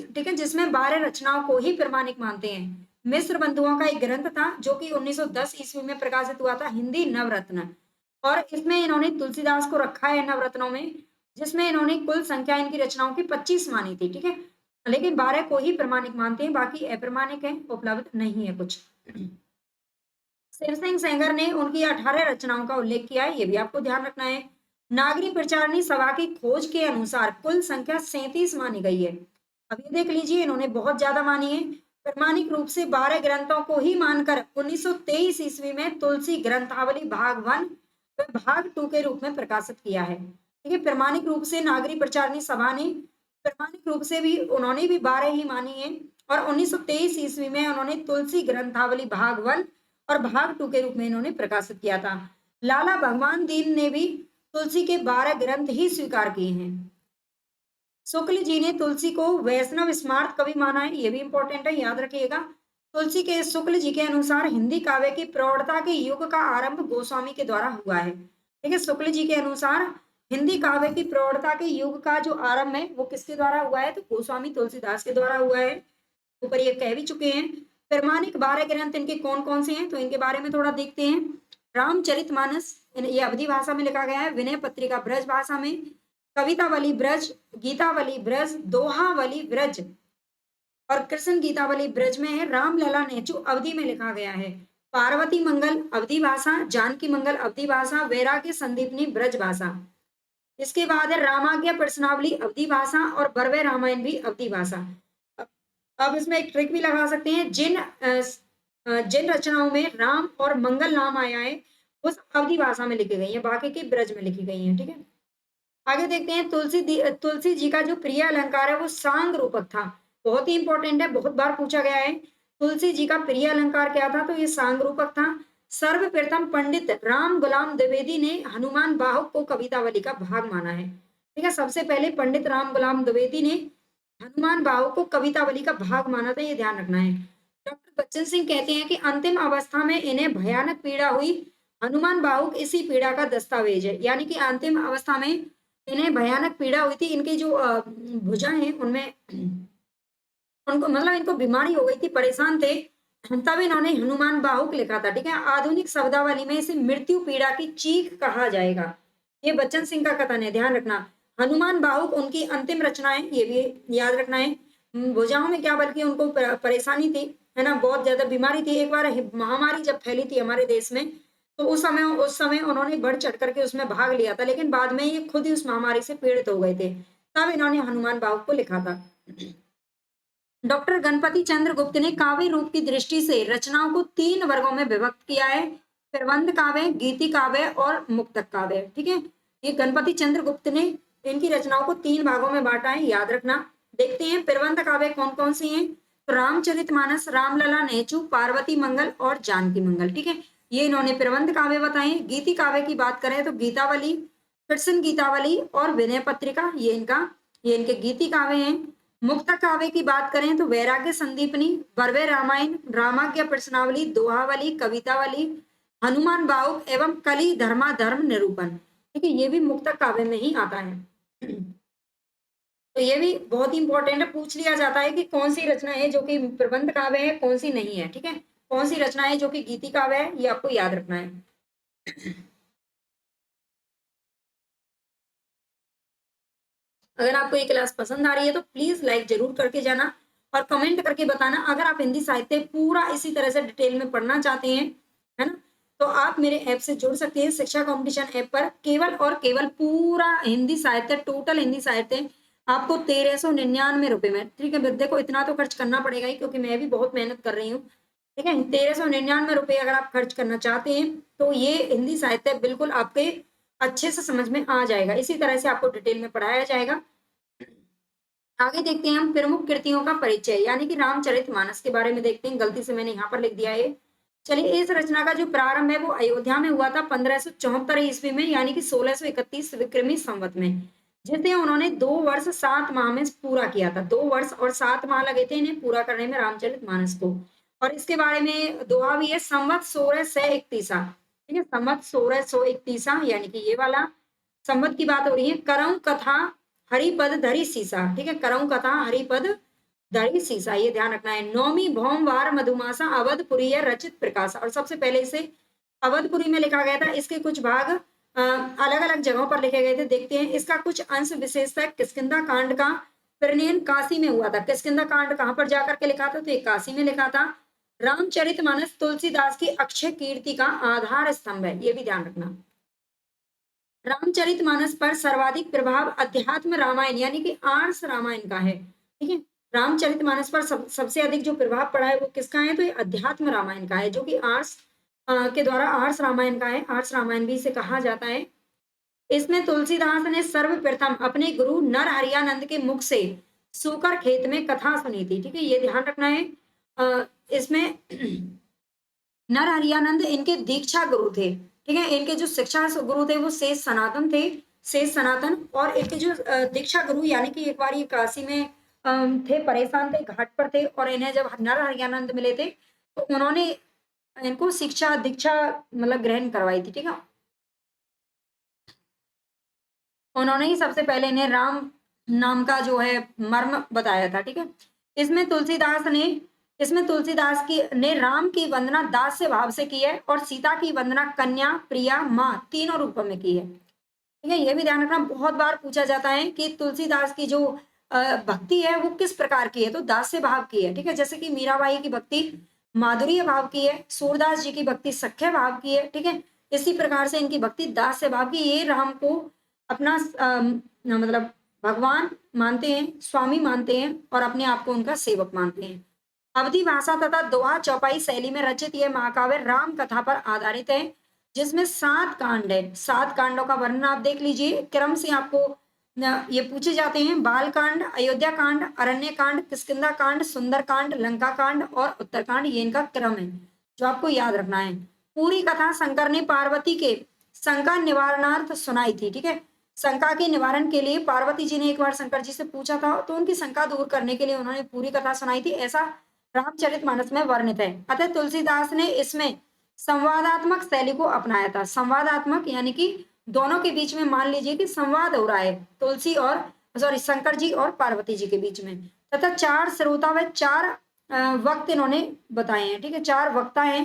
ठीक है, जिसमें 12 रचनाओं को ही प्रमाणिक मानते हैं। मिस्र बंधुओं का एक ग्रंथ था जो कि 1910 ईस्वी में प्रकाशित हुआ था, हिंदी नवरत्न, और इसमें इन्होंने तुलसीदास को रखा है नवरत्नों में, जिसमें इन्होंने कुल संख्या इनकी रचनाओं की 25 मानी थी। ठीक है, लेकिन 12 को ही प्रमाणिक मानते हैं, बाकी अप्रमाणिक है, उपलब्ध नहीं है कुछ। शिव सिंह सेंगर ने उनकी 18 रचनाओं का उल्लेख किया है, ये भी आपको ध्यान रखना है। नागरी प्रचारणी सभा की खोज के अनुसार कुल संख्या 37 मानी गई है। अब ये देख लीजिए, इन्होंने बहुत ज्यादा मानी है। प्रमाणिक रूप से 12 ग्रंथों को ही मानकर 1923 ईस्वी में तुलसी ग्रंथावली भाग 1 व भाग 2 के रूप में प्रकाशित किया है। ठीक है, प्रमाणिक रूप से नागरी प्रचारणी सभा ने, प्रामाणिक रूप से भी उन्होंने भी 12 ही मानी है, और 1923 ईस्वी में उन्होंने तुलसी ग्रंथावली भाग 1 और भाग 2 के रूप में इन्होंने प्रकाशित किया था। लाला भगवान दीन ने भी तुलसी के 12 ग्रंथ ही स्वीकार किए हैं। शुक्ल जी ने तुलसी को वैष्णव स्मार्त कवि माना है, ये भी इंपॉर्टेंट है, याद रखिएगा। तुलसी के शुक्ल जी के अनुसार हिंदी काव्य की प्रौढ़ता के युग का आरंभ गोस्वामी के द्वारा हुआ है। ठीक है, शुक्ल जी के अनुसार हिंदी काव्य की प्रौढ़ता के युग का जो आरंभ है वो किसके द्वारा हुआ है, तो गोस्वामी तुलसीदास के द्वारा हुआ है। ऊपर ये कह भी चुके हैं। प्रमाणिक 12 ग्रंथ इनके कौन कौन से हैं, तो इनके बारे में थोड़ा देखते हैं। रामचरितमानस, ये अवधि भाषा में लिखा गया है। विनय पत्रिका ब्रज भाषा में। कवितावली ब्रज, गीतावली ब्रज, दोहावली ब्रज और कृष्ण गीतावली ब्रज में है। रामलला नेचु अवधि में लिखा गया है। पार्वती मंगल अवधि भाषा, जानकी मंगल अवधि भाषा, वैराग्य संदीपनी ब्रज भाषा। इसके बाद है रामाज्ञा प्रश्नावली अवधि भाषा और बरवे रामायण भी अवधि भाषा। अब इसमें एक ट्रिक भी लगा सकते हैं, जिन जिन रचनाओं में राम और मंगल नाम आया है वो सब अवधी भाषा में लिखी गई है, बाकी की ब्रज में लिखी गई है। ठीक है, आगे देखते हैं तुलसी जी का जो प्रिय अलंकार है वो सांग रूपक था। बहुत ही इंपॉर्टेंट है, बहुत बार पूछा गया है। तुलसी जी का प्रिय अलंकार क्या था? तो ये सांग रूपक था। सर्वप्रथम पंडित राम गुलाम द्विवेदी ने हनुमान बाहुक को कवितावली का भाग माना है। ठीक है, सबसे पहले पंडित राम गुलाम द्विवेदी ने हनुमान बाहुक को कवितावली का भाग माना था, ये ध्यान रखना है। डॉक्टर बच्चन सिंह कहते हैं कि अंतिम अवस्था में इन्हें भयानक पीड़ा हुई। हनुमान बाहुक इसी पीड़ा का दस्तावेज है, यानी कि अंतिम अवस्था में इन्हें भयानक पीड़ा हुई थी। इनकी जो भुजा है उनमें उनको मतलब इनको बीमारी हो गई थी, परेशान थे, तब इन्होंने हनुमान बाहुक लिखा था। ठीक है, आधुनिक शब्दावली में इसे मृत्यु पीड़ा की चीख कहा जाएगा। ये बच्चन सिंह का कथन है, ध्यान रखना। हनुमान बाहुक उनकी अंतिम रचना है, ये भी याद रखना है। भुजाओं में क्या, बल्कि उनको परेशानी थी, है ना, बहुत ज्यादा बीमारी थी। एक बार महामारी जब फैली थी हमारे देश में, तो उस समय उन्होंने बढ़ चढ़ करके उसमें भाग लिया था, लेकिन बाद में ये खुद ही उस महामारी से पीड़ित हो गए थे, तब इन्होंने हनुमान बाहुक को लिखा था। डॉक्टर गणपति चंद्र गुप्त ने काव्य रूप की दृष्टि से रचनाओं को 3 वर्गों में विभक्त किया है: प्रबंध काव्य, गीति काव्य और मुक्तक काव्य। ठीक है, ये गणपति चंद्र गुप्त ने इनकी रचनाओं को 3 भागों में बांटा है, याद रखना। देखते हैं प्रबंध काव्य कौन कौन सी हैं। तो रामचरितमानस, रामलला, नेचू, पार्वती मंगल और जानकी मंगल। ठीक है, ये इन्होंने प्रबंध काव्य बताए। गीति काव्य की बात करें तो गीतावली, कृष्ण गीतावली और विनय पत्रिका, ये इनके गीति काव्य हैं। मुक्त काव्य की बात करें तो वैराग्य संदीपनी, बर्वे रामायण, रामाज्ञा प्रश्नावली, दोहावली, कवितावली, हनुमान बाहुक एवं कली धर्मा धर्म निरूपण। ठीक है, ये भी मुक्त काव्य में ही आता है। तो ये भी बहुत ही इंपॉर्टेंट है, पूछ लिया जाता है कि कौन सी रचना है जो कि प्रबंध काव्य है, कौन सी नहीं है। ठीक है, कौन सी रचना है जो कि गीति काव्य है, ये आपको याद रखना है। अगर आपको ये क्लास पसंद आ रही है तो प्लीज लाइक जरूर करके जाना और कमेंट करके बताना। अगर आप हिंदी साहित्य पूरा इसी तरह से डिटेल में पढ़ना चाहते हैं, है ना, तो आप मेरे ऐप से जुड़ सकते हैं। शिक्षा कंपटीशन ऐप पर केवल और केवल पूरा हिंदी साहित्य, टोटल हिंदी साहित्य आपको 1399 रुपए में। ठीक है, देखो इतना तो खर्च करना पड़ेगा ही, क्योंकि मैं भी बहुत मेहनत कर रही हूँ। ठीक है, 1399 रुपए अगर आप खर्च करना चाहते हैं तो ये हिंदी साहित्य बिल्कुल आपके अच्छे से समझ में आ जाएगा। इसी तरह से आपको डिटेल में पढ़ाया जाएगा। आगे देखते हैं हम प्रमुख कृतियों का परिचय, यानी कि रामचरितमानस के बारे में देखते हैं। गलती से मैंने यहाँ पर लिख दिया है। चलिए, इस रचना का जो प्रारंभ है वो अयोध्या में हुआ था 1574 ईस्वी में, यानी कि 1631 विक्रमी संवत में, जिसे उन्होंने 2 वर्ष 7 माह में पूरा किया था। 2 वर्ष और 7 माह लगे थे इन्हें पूरा करने में रामचरितमानस को। और इसके बारे में दोहा भी है, संवत 1631। ठीक है, संवत 1631, यानी कि ये वाला संवत की बात हो रही है। करऊ कथा हरिपद धरी सीसा। ठीक है, करऊ कथा हरिपद धरी सीसा, ये ध्यान रखना है। नौमी भौमवार मधुमासा अवधपुरी रचित प्रकाश, और सबसे पहले इसे अवधपुरी में लिखा गया था। इसके कुछ भाग अलग अलग जगहों पर लिखे गए थे। देखते हैं, इसका कुछ अंश विशेषतः किष्किंधा कांड का परिणयन काशी में हुआ था। किष्किंधा कांड कहां पर जाकर के लिखा था? तो ये काशी में लिखा था। रामचरितमानस तुलसीदास की अक्षय कीर्ति का आधार स्तंभ है, ये भी ध्यान रखना। रामचरितमानस पर सर्वाधिक प्रभाव अध्यात्म रामायण, यानी कि आर्ष रामायण का है। ठीक है, रामचरितमानस पर सबसे अधिक जो प्रभाव पड़ा है वो किसका है? तो ये अध्यात्म रामायण का है, जो कि आर्ष के द्वारा आर्ष रामायण का है। आर्ष रामायण भी इसे कहा जाता है। इसमें तुलसीदास ने सर्वप्रथम अपने गुरु नरहरियानंद के मुख से सूकर खेत में कथा सुनी थी। ठीक है, ये ध्यान रखना है। इसमें नरहरियानंद इनके दीक्षा गुरु थे। ठीक है, इनके जो शिक्षा गुरु थे वो शेष सनातन थे, शेष सनातन। और इनके जो दीक्षा गुरु, यानी कि एक बार ये काशी में थे, परेशान थे, घाट पर थे, और इन्हें जब नरहरियानंद मिले थे तो उन्होंने इनको शिक्षा दीक्षा मतलब ग्रहण करवाई थी। ठीक है, उन्होंने ही सबसे पहले इन्हें राम नाम का जो है मर्म बताया था। ठीक है, इसमें तुलसीदास ने इसमें तुलसीदास की ने राम की वंदना दास्य भाव से की है, और सीता की वंदना कन्या, प्रिया, माँ तीनों रूपों में की है। ठीक है, ये भी ध्यान रखना, बहुत बार पूछा जाता है कि तुलसीदास की जो भक्ति है वो किस प्रकार की है? तो दास्य भाव की है। ठीक है, जैसे कि मीराबाई की भक्ति माधुर्य भाव की है, सूरदास जी की भक्ति सख्य भाव की है। ठीक है, इसी प्रकार से इनकी भक्ति दास्य भाव की। ये राम को अपना मतलब भगवान मानते हैं, स्वामी मानते हैं, और अपने आप को उनका सेवक मानते हैं। अवधी भाषा तथा दोहा चौपाई शैली में रचित यह महाकाव्य राम कथा पर आधारित है, जिसमें 7 कांड है। 7 कांडों का वर्णन आप देख लीजिए, क्रम से आपको ये पूछे जाते हैं। बाल कांड, अयोध्या कांड, अरण्य कांड, किष्किंधा कांड, सुंदर कांड, लंका कांड और उत्तरकांड, ये इनका क्रम है जो आपको याद रखना है। पूरी कथा शंकर ने पार्वती के शंका निवारणार्थ सुनाई थी। ठीक है, शंका के निवारण के लिए पार्वती जी ने एक बार शंकर जी से पूछा था, तो उनकी शंका दूर करने के लिए उन्होंने पूरी कथा सुनाई थी, ऐसा रामचरितमानस में वर्णित है। अतः तुलसीदास ने इसमें संवादात्मक शैली को अपनाया था। संवादात्मक यानी कि दोनों के बीच में मान लीजिए कि संवाद हो रहा है, तुलसी और सॉरी शंकर जी और पार्वती जी के बीच में। तथा 4 श्रोता व 4 वक्त इन्होंने बताए हैं। ठीक है, 4 वक्ता हैं,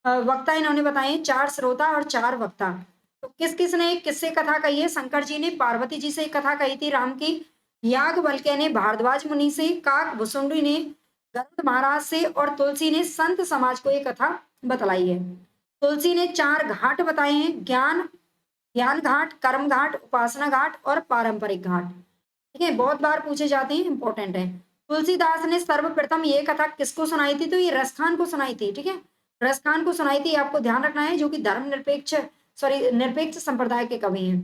वक्ता इन्होंने बताए हैं, 4 श्रोता और 4 वक्ता। तो किस किस ने किससे कथा कही है? शंकर जी ने पार्वती जी से कथा कही थी राम की, याज्ञवल्क्य ने भारद्वाज मुनि से, काक भुसुंडी ने गरुड़ महाराज से और तुलसी ने संत समाज को ये कथा बतलाई है। तुलसी ने 4 घाट बताए हैं, ज्ञान घाट, कर्म घाट, उपासना घाट और पारंपरिक घाट। ठीक है, बहुत बार पूछे जाते हैं, इंपॉर्टेंट है। तुलसीदास ने सर्वप्रथम ये कथा किसको सुनाई थी? तो ये रसखान को सुनाई थी। ठीक है, रसखान को सुनाई थी, आपको ध्यान रखना है, जो कि निरपेक्ष संप्रदाय के कवि हैं।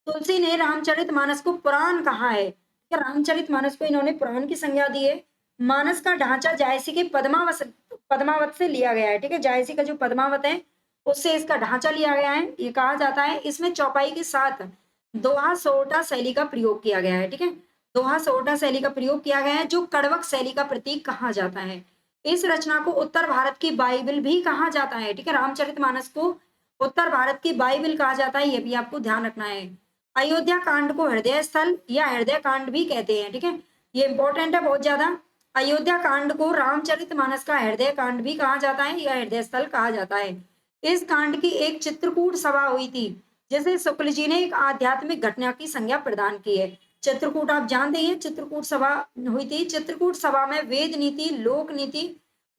तुलसी ने रामचरितमानस को पुराण कहा है। रामचरितमानस को इन्होंने पुराण की संज्ञा दी है। मानस का ढांचा जायसी के पद्मावत से लिया गया है। ठीक है, जायसी का जो पद्मावत है उससे इसका ढांचा लिया गया है। ये कहा जाता है इसमें चौपाई के साथ दोहा सोहटा शैली का प्रयोग किया गया है। ठीक है, दोहा सोहटा शैली का प्रयोग किया गया है, जो कड़वक शैली का प्रतीक कहा जाता है। इस रचना को उत्तर भारत की बाइबल भी कहा जाता है। ठीक है, रामचरितमानस को उत्तर भारत की बाइबल कहा जाता है, ये भी आपको ध्यान रखना है। अयोध्या कांड को हृदय स्थल या हृदय कांड भी कहते हैं। ठीक है, ये इंपॉर्टेंट है बहुत ज्यादा। अयोध्या कांड को रामचरितमानस का हृदय कांड भी कहा जाता है या हृदय स्थल कहा जाता है। इस कांड की एक चित्रकूट सभा हुई थी, जैसे शुक्ल जी ने एक आध्यात्मिक घटना की संज्ञा प्रदान की है। चित्रकूट आप जानते हैं, चित्रकूट सभा हुई थी। चित्रकूट सभा में वेद नीति, लोक नीति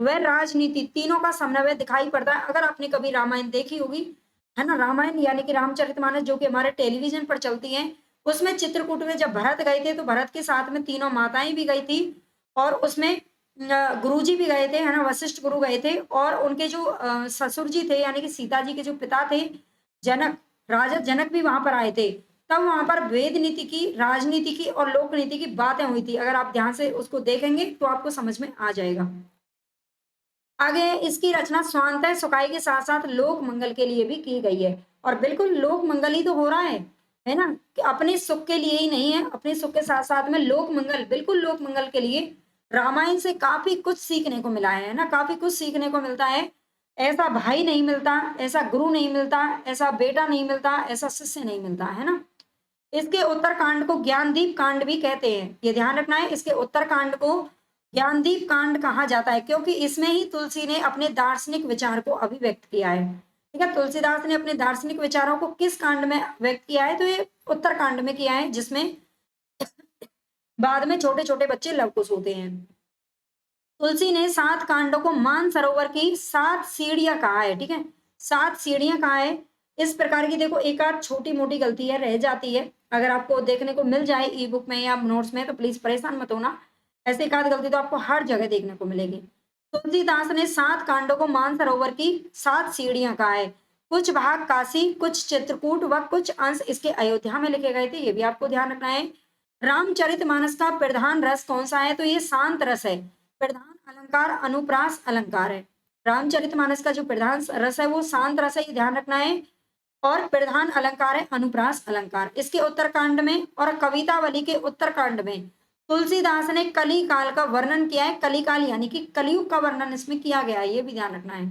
व राजनीति तीनों का समन्वय दिखाई पड़ता है। अगर आपने कभी रामायण देखी होगी, है ना, रामायण यानी कि रामचरितमानस जो कि हमारे टेलीविजन पर चलती है, उसमें चित्रकूट में जब भरत गए थे तो भरत के साथ में तीनों माताएं भी गई थी, और उसमें गुरुजी भी गए थे, है ना, वशिष्ठ गुरु गए थे, और उनके जो ससुर जी थे यानी कि सीता जी के जो पिता थे जनक, राजा जनक भी वहां पर आए थे। तब वहां पर वेद नीति की, राजनीति की और लोक नीति की बातें हुई थी। अगर आप ध्यान से उसको देखेंगे तो आपको समझ में आ जाएगा। आगे इसकी रचना स्वांतः सुखाई के साथ साथ लोक मंगल के लिए भी की गई है, और बिल्कुल लोक मंगल ही तो हो रहा है ना, कि अपने सुख के लिए ही नहीं है, अपने सुख के साथ साथ में लोक मंगल, बिल्कुल लोक मंगल के लिए। रामायण से काफी कुछ सीखने को मिला है ना, काफी कुछ सीखने को मिलता है। ऐसा भाई नहीं मिलता, ऐसा गुरु नहीं मिलता, ऐसा बेटा नहीं मिलता, ऐसा शिष्य नहीं मिलता, है ना। इसके उत्तर कांड को ज्ञानदीप कांड भी कहते हैं, ये ध्यान रखना है। इसके उत्तर कांड को ज्ञानदीप कांड कहा जाता है, क्योंकि इसमें ही तुलसी ने अपने दार्शनिक विचार को अभिव्यक्त किया है। ठीक है, तुलसीदास ने अपने दार्शनिक विचारों को किस कांड में व्यक्त किया है? तो ये उत्तर कांड में किया है, जिसमें बाद में छोटे छोटे बच्चे लवकुश होते हैं। तुलसी ने 7 कांडों को मान सरोवर की 7 सीढ़ियां कहा है। ठीक है, 7 सीढ़ियां कहा है। इस प्रकार की देखो एक आध छोटी मोटी गलती है, रह जाती है, अगर आपको देखने को मिल जाए ई बुक में या नोट्स में तो प्लीज परेशान मत होना। ऐसे एक आध गलती तो आपको हर जगह देखने को मिलेगी। तुलसीदास ने 7 कांडों को मान सरोवर की 7 सीढ़ियां कहा है। कुछ भाग काशी, कुछ चित्रकूट व कुछ अंश इसके अयोध्या में लिखे गए थे, ये भी आपको ध्यान रखना है। रामचरितमानस का प्रधान रस कौन सा है? तो ये शांत रस है। प्रधान अलंकार अनुप्रास अलंकार है। रामचरितमानस का जो प्रधान रस है वो शांत रस है, ये ध्यान रखना है। और प्रधान अलंकार है अनुप्रास अलंकार। इसके उत्तरकांड में और कवितावली के उत्तरकांड में तुलसीदास ने कली काल का वर्णन किया है। कली काल यानी कि कलयुग का वर्णन इसमें किया गया है, ये भी ध्यान रखना है।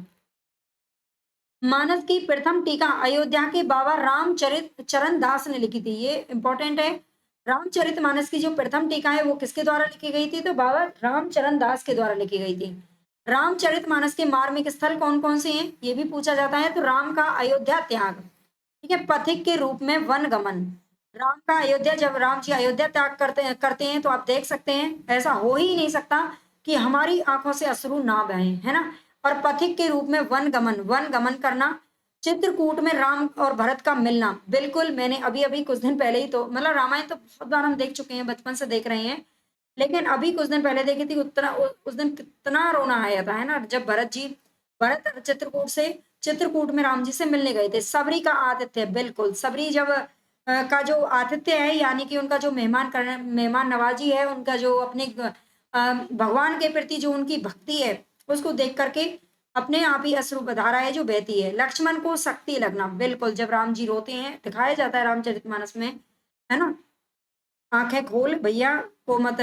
मानस की प्रथम टीका अयोध्या के बाबा रामचरित चरण दास ने लिखी थी, ये इंपॉर्टेंट है। रामचरितमानस की जो प्रथम टीका है वो किसके द्वारा लिखी गई थी? तो बाबा रामचरण दास के द्वारा लिखी गई थी। रामचरितमानस के मार्मिक स्थल कौन कौन से हैं? ये भी पूछा जाता है। तो राम का अयोध्या त्याग, ठीक है, पथिक के रूप में वन गमन। राम का अयोध्या, जब राम जी अयोध्या त्याग करते हैं तो आप देख सकते हैं ऐसा हो ही नहीं सकता कि हमारी आंखों से अश्रु ना बहे, है ना। और पथिक के रूप में वन गमन करना। चित्रकूट में राम और भरत का मिलना, बिल्कुल मैंने अभी अभी कुछ दिन पहले ही तो मतलब रामायण तो बहुत बार हम देख चुके हैं, बचपन से देख रहे हैं। लेकिन अभी कुछ दिन पहले देखी थी उतना उस दिन कितना रोना आया था, है ना, जब भरत चित्रकूट में राम जी से मिलने गए थे। सबरी का आतिथ्य, बिल्कुल सबरी जब का जो आतिथ्य है, यानी कि उनका जो मेहमान नवाजी है, उनका जो अपने भगवान के प्रति जो उनकी भक्ति है, उसको देख करके अपने आप ही अश्रु धारा है जो बहती है। लक्ष्मण को शक्ति लगना, बिल्कुल जब राम जी रोते हैं, दिखाया जाता है रामचरितमानस में, है ना, आंखें खोल भैया को मत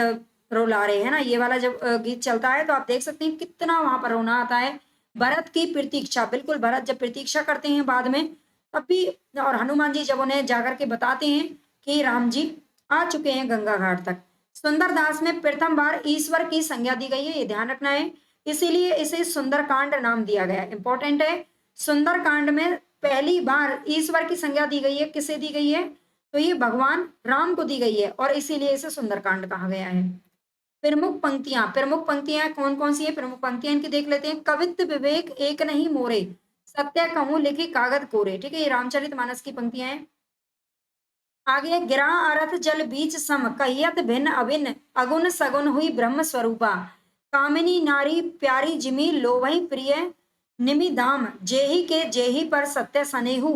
रुला रहे, है ना, ये वाला जब गीत चलता है तो आप देख सकते हैं कितना वहां पर रोना आता है। भरत की प्रतीक्षा, बिल्कुल भरत जब प्रतीक्षा करते हैं बाद में, तब भी, और हनुमान जी जब उन्हें जाकर के बताते हैं कि राम जी आ चुके हैं गंगा घाट तक। सुंदर दास में प्रथम बार ईश्वर की संज्ञा दी गई है, ये ध्यान रखना है, इसीलिए इसे सुंदरकांड नाम दिया गया है। इंपॉर्टेंट है, सुंदरकांड में पहली बार ईश्वर की संज्ञा दी गई है। किसे दी गई है? तो ये भगवान राम को दी गई है और इसीलिए इसे सुंदरकांड कहा गया है। प्रमुख पंक्तियां कौन कौन सी है? प्रमुख पंक्तियां इनकी देख लेते हैं। कवित्व विवेक एक नहीं मोरे, सत्य कहूं लिखी कागज कोरे। ठीक है, ये रामचरितमानस की पंक्तियां हैं। आगे, गिरा अरथ जल बीच सम, कहियत भिन्न अभिन्न, अगुन सगुन हुई ब्रह्म स्वरूपा, कामिनी नारी प्यारी जिमी, लोभई प्रिय निमि दाम, जेही के जेही पर सत्य सनेहू,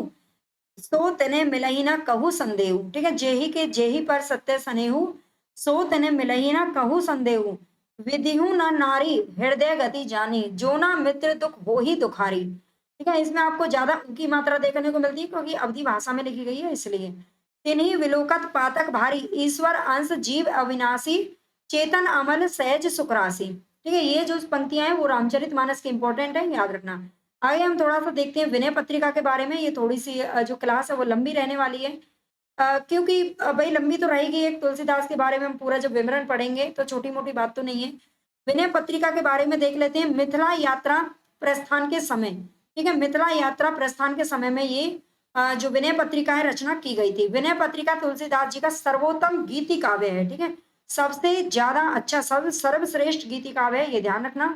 सो तने मिलही ना कहू संदेहू। ठीक है, जेही के जेही पर सत्य सनेहू, सो तने मिलही ना कहू संदेहू, विधिहु न नारी हृदय गति जानी, जो ना मित्र दुख हो ही दुखारी। ठीक है, इसमें आपको ज्यादा की मात्रा देखने को मिलती है क्योंकि अवधि भाषा में लिखी गई है, इसलिए। तिन्ही विलोकत पातक भारी, ईश्वर अंश जीव अविनाशी, चेतन अमल सहज सुखराशि। ठीक है, ये जो पंक्तियां हैं वो रामचरितमानस की इंपॉर्टेंट है, याद रखना। आगे हम थोड़ा सा देखते हैं विनय पत्रिका के बारे में। ये थोड़ी सी जो क्लास है वो लंबी रहने वाली है, क्योंकि भाई लंबी तो रहेगी। एक तुलसीदास के बारे में हम पूरा जब विवरण पढ़ेंगे तो छोटी मोटी बात तो नहीं है। विनय पत्रिका के बारे में देख लेते हैं। मिथिला यात्रा प्रस्थान के समय, ठीक है, मिथिला यात्रा प्रस्थान के समय में ये जो विनय पत्रिका है रचना की गई थी। विनय पत्रिका तुलसीदास जी का सर्वोत्तम गीति काव्य है। ठीक है, सबसे ज्यादा अच्छा, सर्वश्रेष्ठ गीति काव्य है, ये ध्यान रखना।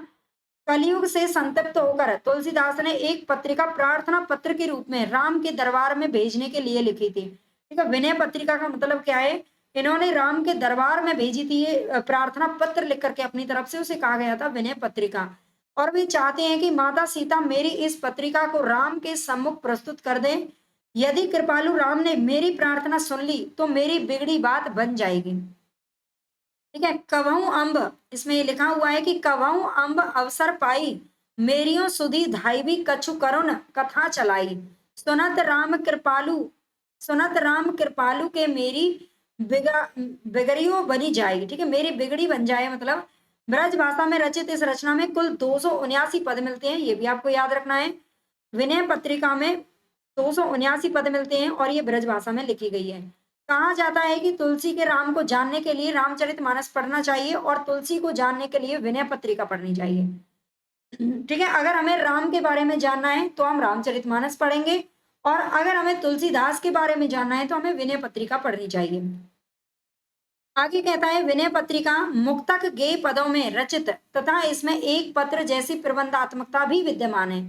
कलयुग से संतप्त होकर तुलसीदास ने एक पत्रिका प्रार्थना पत्र के रूप में राम के दरबार में भेजने के लिए लिखी थी। ठीक है, विनय पत्रिका का मतलब क्या है? इन्होंने राम के दरबार में भेजी थी ये प्रार्थना पत्र लिख करके अपनी तरफ से, उसे कहा गया था विनय पत्रिका। और वे चाहते हैं कि माता सीता मेरी इस पत्रिका को राम के सम्मुख प्रस्तुत कर दें। यदि कृपालु राम ने मेरी प्रार्थना सुन ली तो मेरी बिगड़ी बात बन जाएगी। ठीक है, कवऊ अम्ब, इसमें ये लिखा हुआ है कि कवऊ अम्ब अवसर पाई, मेरियो सुधी धाई भी कछु करुण कथा चलाई, सुनत राम कृपालु, सुनत राम कृपालु के मेरी बिगड़ियो बनी जाएगी। ठीक है, मेरी बिगड़ी बन जाए, मतलब ब्रज भाषा में रचित इस रचना में कुल 279 पद मिलते हैं, ये भी आपको याद रखना है। विनय पत्रिका में 279 पद मिलते हैं और ये ब्रज भाषा में लिखी गई है। कहा जाता है कि तुलसी के राम को जानने के लिए रामचरितमानस पढ़ना चाहिए और तुलसी को जानने के लिए विनय पत्रिका पढ़नी चाहिए। ठीक है, अगर हमें राम के बारे में जानना है तो हम रामचरितमानस पढ़ेंगे, और अगर हमें तुलसीदास के बारे में जानना है तो हमें विनय पत्रिका पढ़नी चाहिए। आगे कहता है, विनय पत्रिका मुक्तक गेय पदों में रचित तथा इसमें एक पत्र जैसी प्रबंधात्मकता भी विद्यमान है।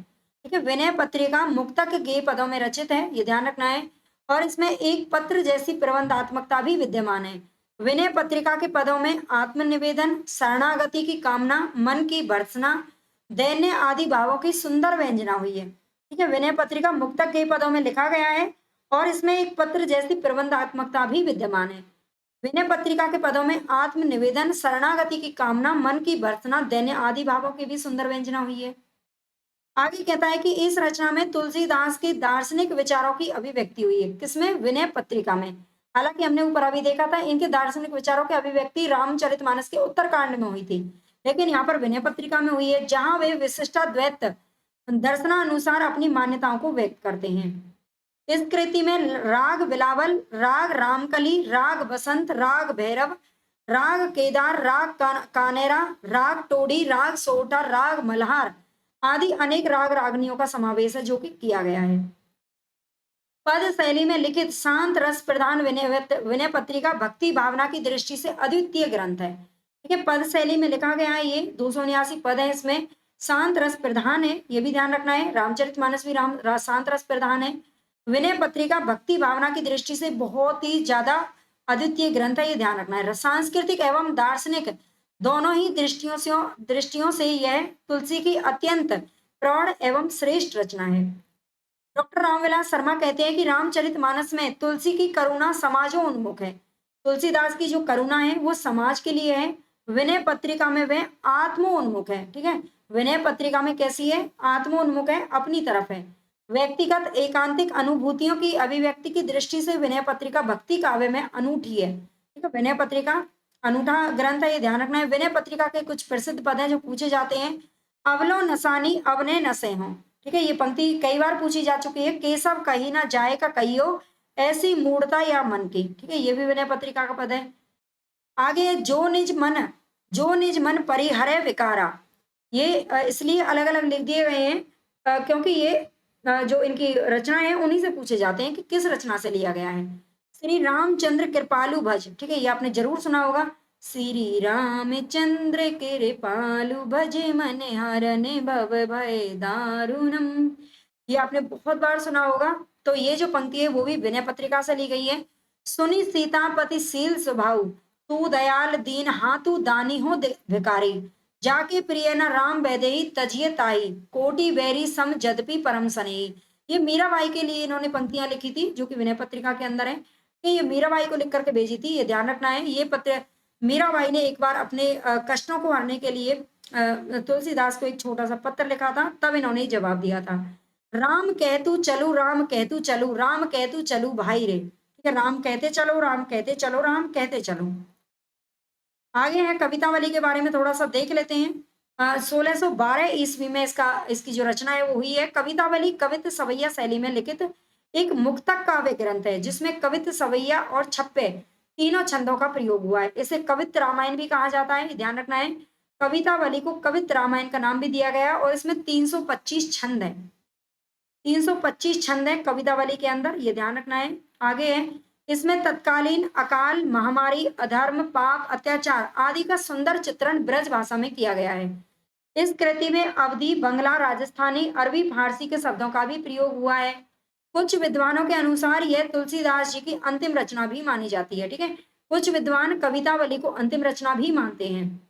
ठीक है, विनय पत्रिका मुक्तक गेय पदों में रचित है, ये ध्यान रखना है, और इसमें एक पत्र जैसी प्रबंधात्मकता भी विद्यमान है। विनय पत्रिका के पदों में आत्मनिवेदन, शरणागति की कामना, मन की भर्त्सना, दैन्य आदि भावों की सुंदर व्यंजना हुई है। ठीक है, विनय पत्रिका मुक्तक के पदों में लिखा गया है और इसमें एक पत्र जैसी प्रबंधात्मकता भी विद्यमान है। विनय पत्रिका के पदों में आत्मनिवेदन, शरणागति की कामना, मन की भर्त्सना, दैन्य आदि भावों की भी सुंदर व्यंजना हुई है। आगे कहता है कि इस रचना में तुलसीदास के दार्शनिक विचारों की अभिव्यक्ति हुई है। किसमें? विनय पत्रिका में। हालांकि हमने ऊपर अभी देखा था इनके दार्शनिक विचारों की अभिव्यक्ति रामचरितमानस के उत्तरकांड में हुई थी, लेकिन यहाँ पर विनय पत्रिका में हुई है, जहां वे विशिष्टाद्वैत दर्शनानुसार अपनी मान्यताओं को व्यक्त करते हैं। इस कृति में राग बिलावल, राग रामकली, राग बसंत, राग भैरव, राग केदार, राग कानेरा, राग टोडी, राग सोटा, राग मल्हार आदि अनेक राग रागनियों का समावेश है जो कि किया गया है। पद शैली में लिखित शांत रस प्रधान विनय पत्रिका भक्ति भावना की दृष्टि से अद्वितीय ग्रंथ है। ठीक है, पद शैली में लिखा गया है, ये 279 पद है, इसमें शांत रस प्रधान है, ये भी ध्यान रखना है। रामचरितमानस भी शांत रस प्रधान है। विनय पत्रिका भक्ति भावना की दृष्टि से बहुत ही ज्यादा अद्वितीय ग्रंथ है, ये ध्यान रखना है। सांस्कृतिक एवं दार्शनिक दोनों ही दृष्टियों से यह तुलसी की अत्यंत प्रौढ़ एवं श्रेष्ठ रचना है। डॉक्टर रामविलास शर्मा कहते हैं कि रामचरितमानस में तुलसी की करुणा समाजोन्मुख है। तुलसीदास की जो करुणा है वो समाज के लिए है। विनय पत्रिका में वह आत्मोन्मुख है। ठीक है, विनय पत्रिका में कैसी है? आत्मोन्मुख है, अपनी तरफ है। व्यक्तिगत एकांतिक अनुभूतियों की अभिव्यक्ति की दृष्टि से विनय पत्रिका भक्ति काव्य में अनूठी है। ठीक है, विनय पत्रिका अनूठा ग्रंथ है, ये ध्यान रखना है। विनय पत्रिका के कुछ प्रसिद्ध पद हैं जो पूछे जाते हैं। अवलो नसानी अवने नसे हों। ठीक है, ये पंक्ति कई बार पूछी जा चुकी है। केशव कही ना जाए का कहियो, ऐसी मूढ़ता या मन की। ठीक है, ये भी विनय पत्रिका का पद है। आगे जो निज मन परिहरे विकारा, ये इसलिए अलग अलग लिख दिए गए हैं क्योंकि ये जो इनकी रचना है उन्हीं से पूछे जाते हैं कि किस रचना से लिया गया है। श्री रामचंद्र कृपालु भज। ठीक है, ये आपने जरूर सुना होगा। श्री रामचंद्र कृपालु भज मन हरन भव भय दारुणम, ये आपने बहुत बार सुना होगा। तो ये जो पंक्ति है वो भी विनय पत्रिका से ली गई है। सुनी सीतापति शील स्वभाव, तू दयाल दीन हाथू दानी हो भिकारी, जाके प्रिय न राम वैदेही तजिए ताई, कोटि बैरी सम जदपि परम सनेही। ये मीराबाई के लिए इन्होंने पंक्तियां लिखी थी जो कि विनय पत्रिका के अंदर है। कि ये मीराबाई को लिख करके भेजी थी, ये ध्यान रखना है। ये पत्र मीराबाई ने एक बार अपने कष्टों को हरने के लिए तुलसीदास को एक छोटा सा पत्र लिखा था, तब इन्होंने जवाब दिया था। राम कहतु चलू राम कहतु चलू, राम कहतु चलू भाई रे। ठीक है, राम कहते चलो, राम कहते चलो, राम कहते चलो। आगे है कवितावली के बारे में थोड़ा सा देख लेते हैं। 1612 ईस्वी में इसकी जो रचना है वो हुई है। कवितावली कवित सवैया शैली में लिखित एक मुक्तक काव्य ग्रंथ है जिसमें कवित सवैया और छप्पे तीनों छंदों का प्रयोग हुआ है। इसे कवित रामायण भी कहा जाता है, ध्यान रखना है। कवितावली को कवित रामायण का नाम भी दिया गया और इसमें 325 छंद है। 325 छंद है कवितावली के अंदर, ये ध्यान रखना है। आगे है, इसमें तत्कालीन अकाल, महामारी, अधर्म, पाप, अत्याचार आदि का सुंदर चित्रण ब्रज भाषा में किया गया है। इस कृति में अवधी, बंगला, राजस्थानी, अरबी, फारसी के शब्दों का भी प्रयोग हुआ है। कुछ विद्वानों के अनुसार यह तुलसीदास जी की अंतिम रचना भी मानी जाती है। ठीक है, कुछ विद्वान कवितावली को अंतिम रचना भी मानते हैं।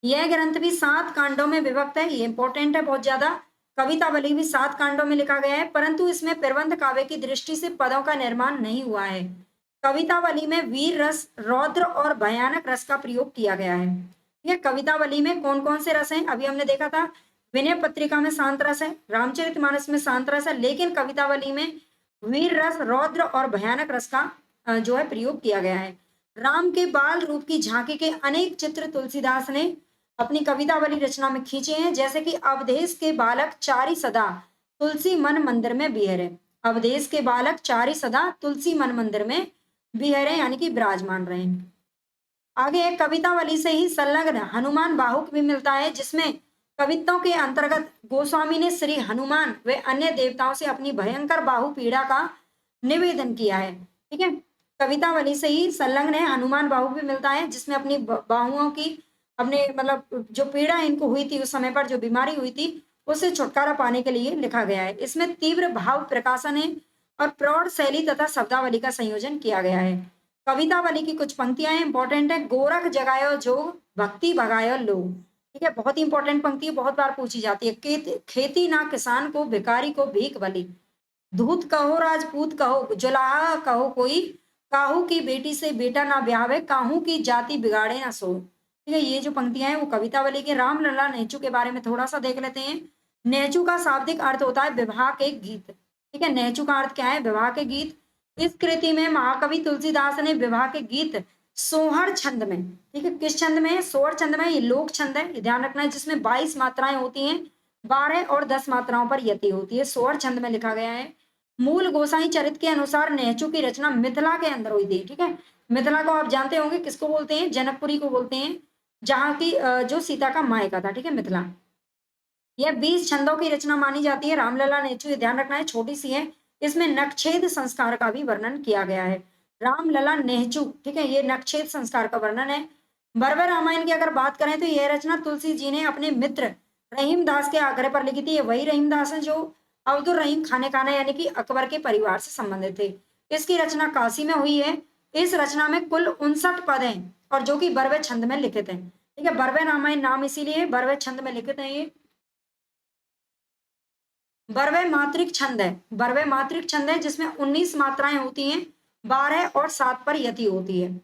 यह ग्रंथ भी 7 कांडों में विभक्त है, ये इंपॉर्टेंट है बहुत ज्यादा। कवितावली भी 7 कांडों में लिखा गया है, परंतु इसमें प्रबंध काव्य की दृष्टि से पदों का निर्माण नहीं हुआ है। कवितावली में वीर रस, रौद्र और भयानक रस का प्रयोग किया गया है। ये कवितावली में कौन कौन से रस हैं? अभी हमने देखा था, विनय पत्रिका में शांत रस है, रामचरितमानस में शांत रस है, लेकिन कवितावली में वीर रस, रौद्र और भयानक रस का जो है प्रयोग किया गया है। राम के बाल रूप की झांकी के अनेक चित्र तुलसीदास ने अपनी कवितावली रचना में खींचे हैं, जैसे कि अवधेश के बालक चारि सदा तुलसी मन मंदिर में बिहरे। अवधेश के बालक चारि सदा तुलसी मन मंदिर में बिहरे यानी कि विराजमान रहे। आगे कवितावली से ही संलग्न हनुमान बाहुक भी मिलता है, जिसमें कविताओं के अंतर्गत गोस्वामी ने श्री हनुमान व अन्य देवताओं से अपनी भयंकर बाहु पीड़ा का निवेदन किया है। ठीक है, कवितावली से ही संलग्न है हनुमान बाहु भी मिलता है, जिसमें अपनी बाहुओं की अपने मतलब जो पीड़ा इनको हुई थी, उस समय पर जो बीमारी हुई थी, उससे छुटकारा पाने के लिए लिखा गया है। इसमें तीव्र भाव प्रकाशन है और प्रौढ़ शैली तथा शब्दावली का संयोजन किया गया है। कवितावली की कुछ पंक्तियां इंपॉर्टेंट है। गोरख जगायो जो भक्ति भगायो लोग। ठीक है, बहुत ही इंपॉर्टेंट पंक्ति है, बहुत बार पूछी जाती है। खेती ना किसान को, भिखारी को भीख बली, धूत कहो राजपूत कहो, जुलाहा कहो कोई, काहू की बेटी से बेटा ना ब्यावे, काहू की जाति बिगाड़े ना सो। ठीक है, ये जो पंक्तियां हैं वो कवितावली के। रामलला नेचू के बारे में थोड़ा सा देख लेते हैं। नेचू का शाब्दिक अर्थ होता है विवाह के गीत। ठीक है, नेचू का अर्थ क्या है? विवाह के गीत। इस कृति में महाकवि तुलसीदास ने विवाह के गीत सोहर छंद में, ठीक है, किस छंद में? सोहर छंद में। ये लोक छंद है, ध्यान रखना है, जिसमें 22 मात्राएं होती हैं, 12 और 10 मात्राओं पर यति होती है। सोहर छंद में लिखा गया है। मूल गोसाई चरित के अनुसार नेचू की रचना मिथिला के अंदर हुई थी। ठीक है, मिथिला को आप जानते होंगे किसको बोलते हैं? जनकपुरी को बोलते हैं, जहां की जो सीता का मायका था। ठीक है, मिथिला। यह 20 छंदों की रचना मानी जाती है। रामलला नेचू, ये ध्यान रखना है, छोटी सी है। इसमें नक्षेद संस्कार का भी वर्णन किया गया है। रामलला नेचू, ठीक है, ये नक्षेद संस्कार का वर्णन है। बर्बर रामायण की अगर बात करें तो यह रचना तुलसी जी ने अपने मित्र रहीमदास के आग्रह पर लिखी थी। ये वही रहीमदास है जो अब्दुल रहीम खाने खाना यानी कि अकबर के परिवार से संबंधित थे। इसकी रचना काशी में हुई है इस रचना में कुल 59 पद हैं और जो कि बरवे छंद में लिखित हैं। ठीक है, बरवे रामायण नाम इसीलिए बरवे छंद में लिखित है। ये बरवे मात्रिक छंद है, बरवे मात्रिक छंद है जिसमें 19 मात्राएं होती हैं, 12 और 7 पर यति होती है।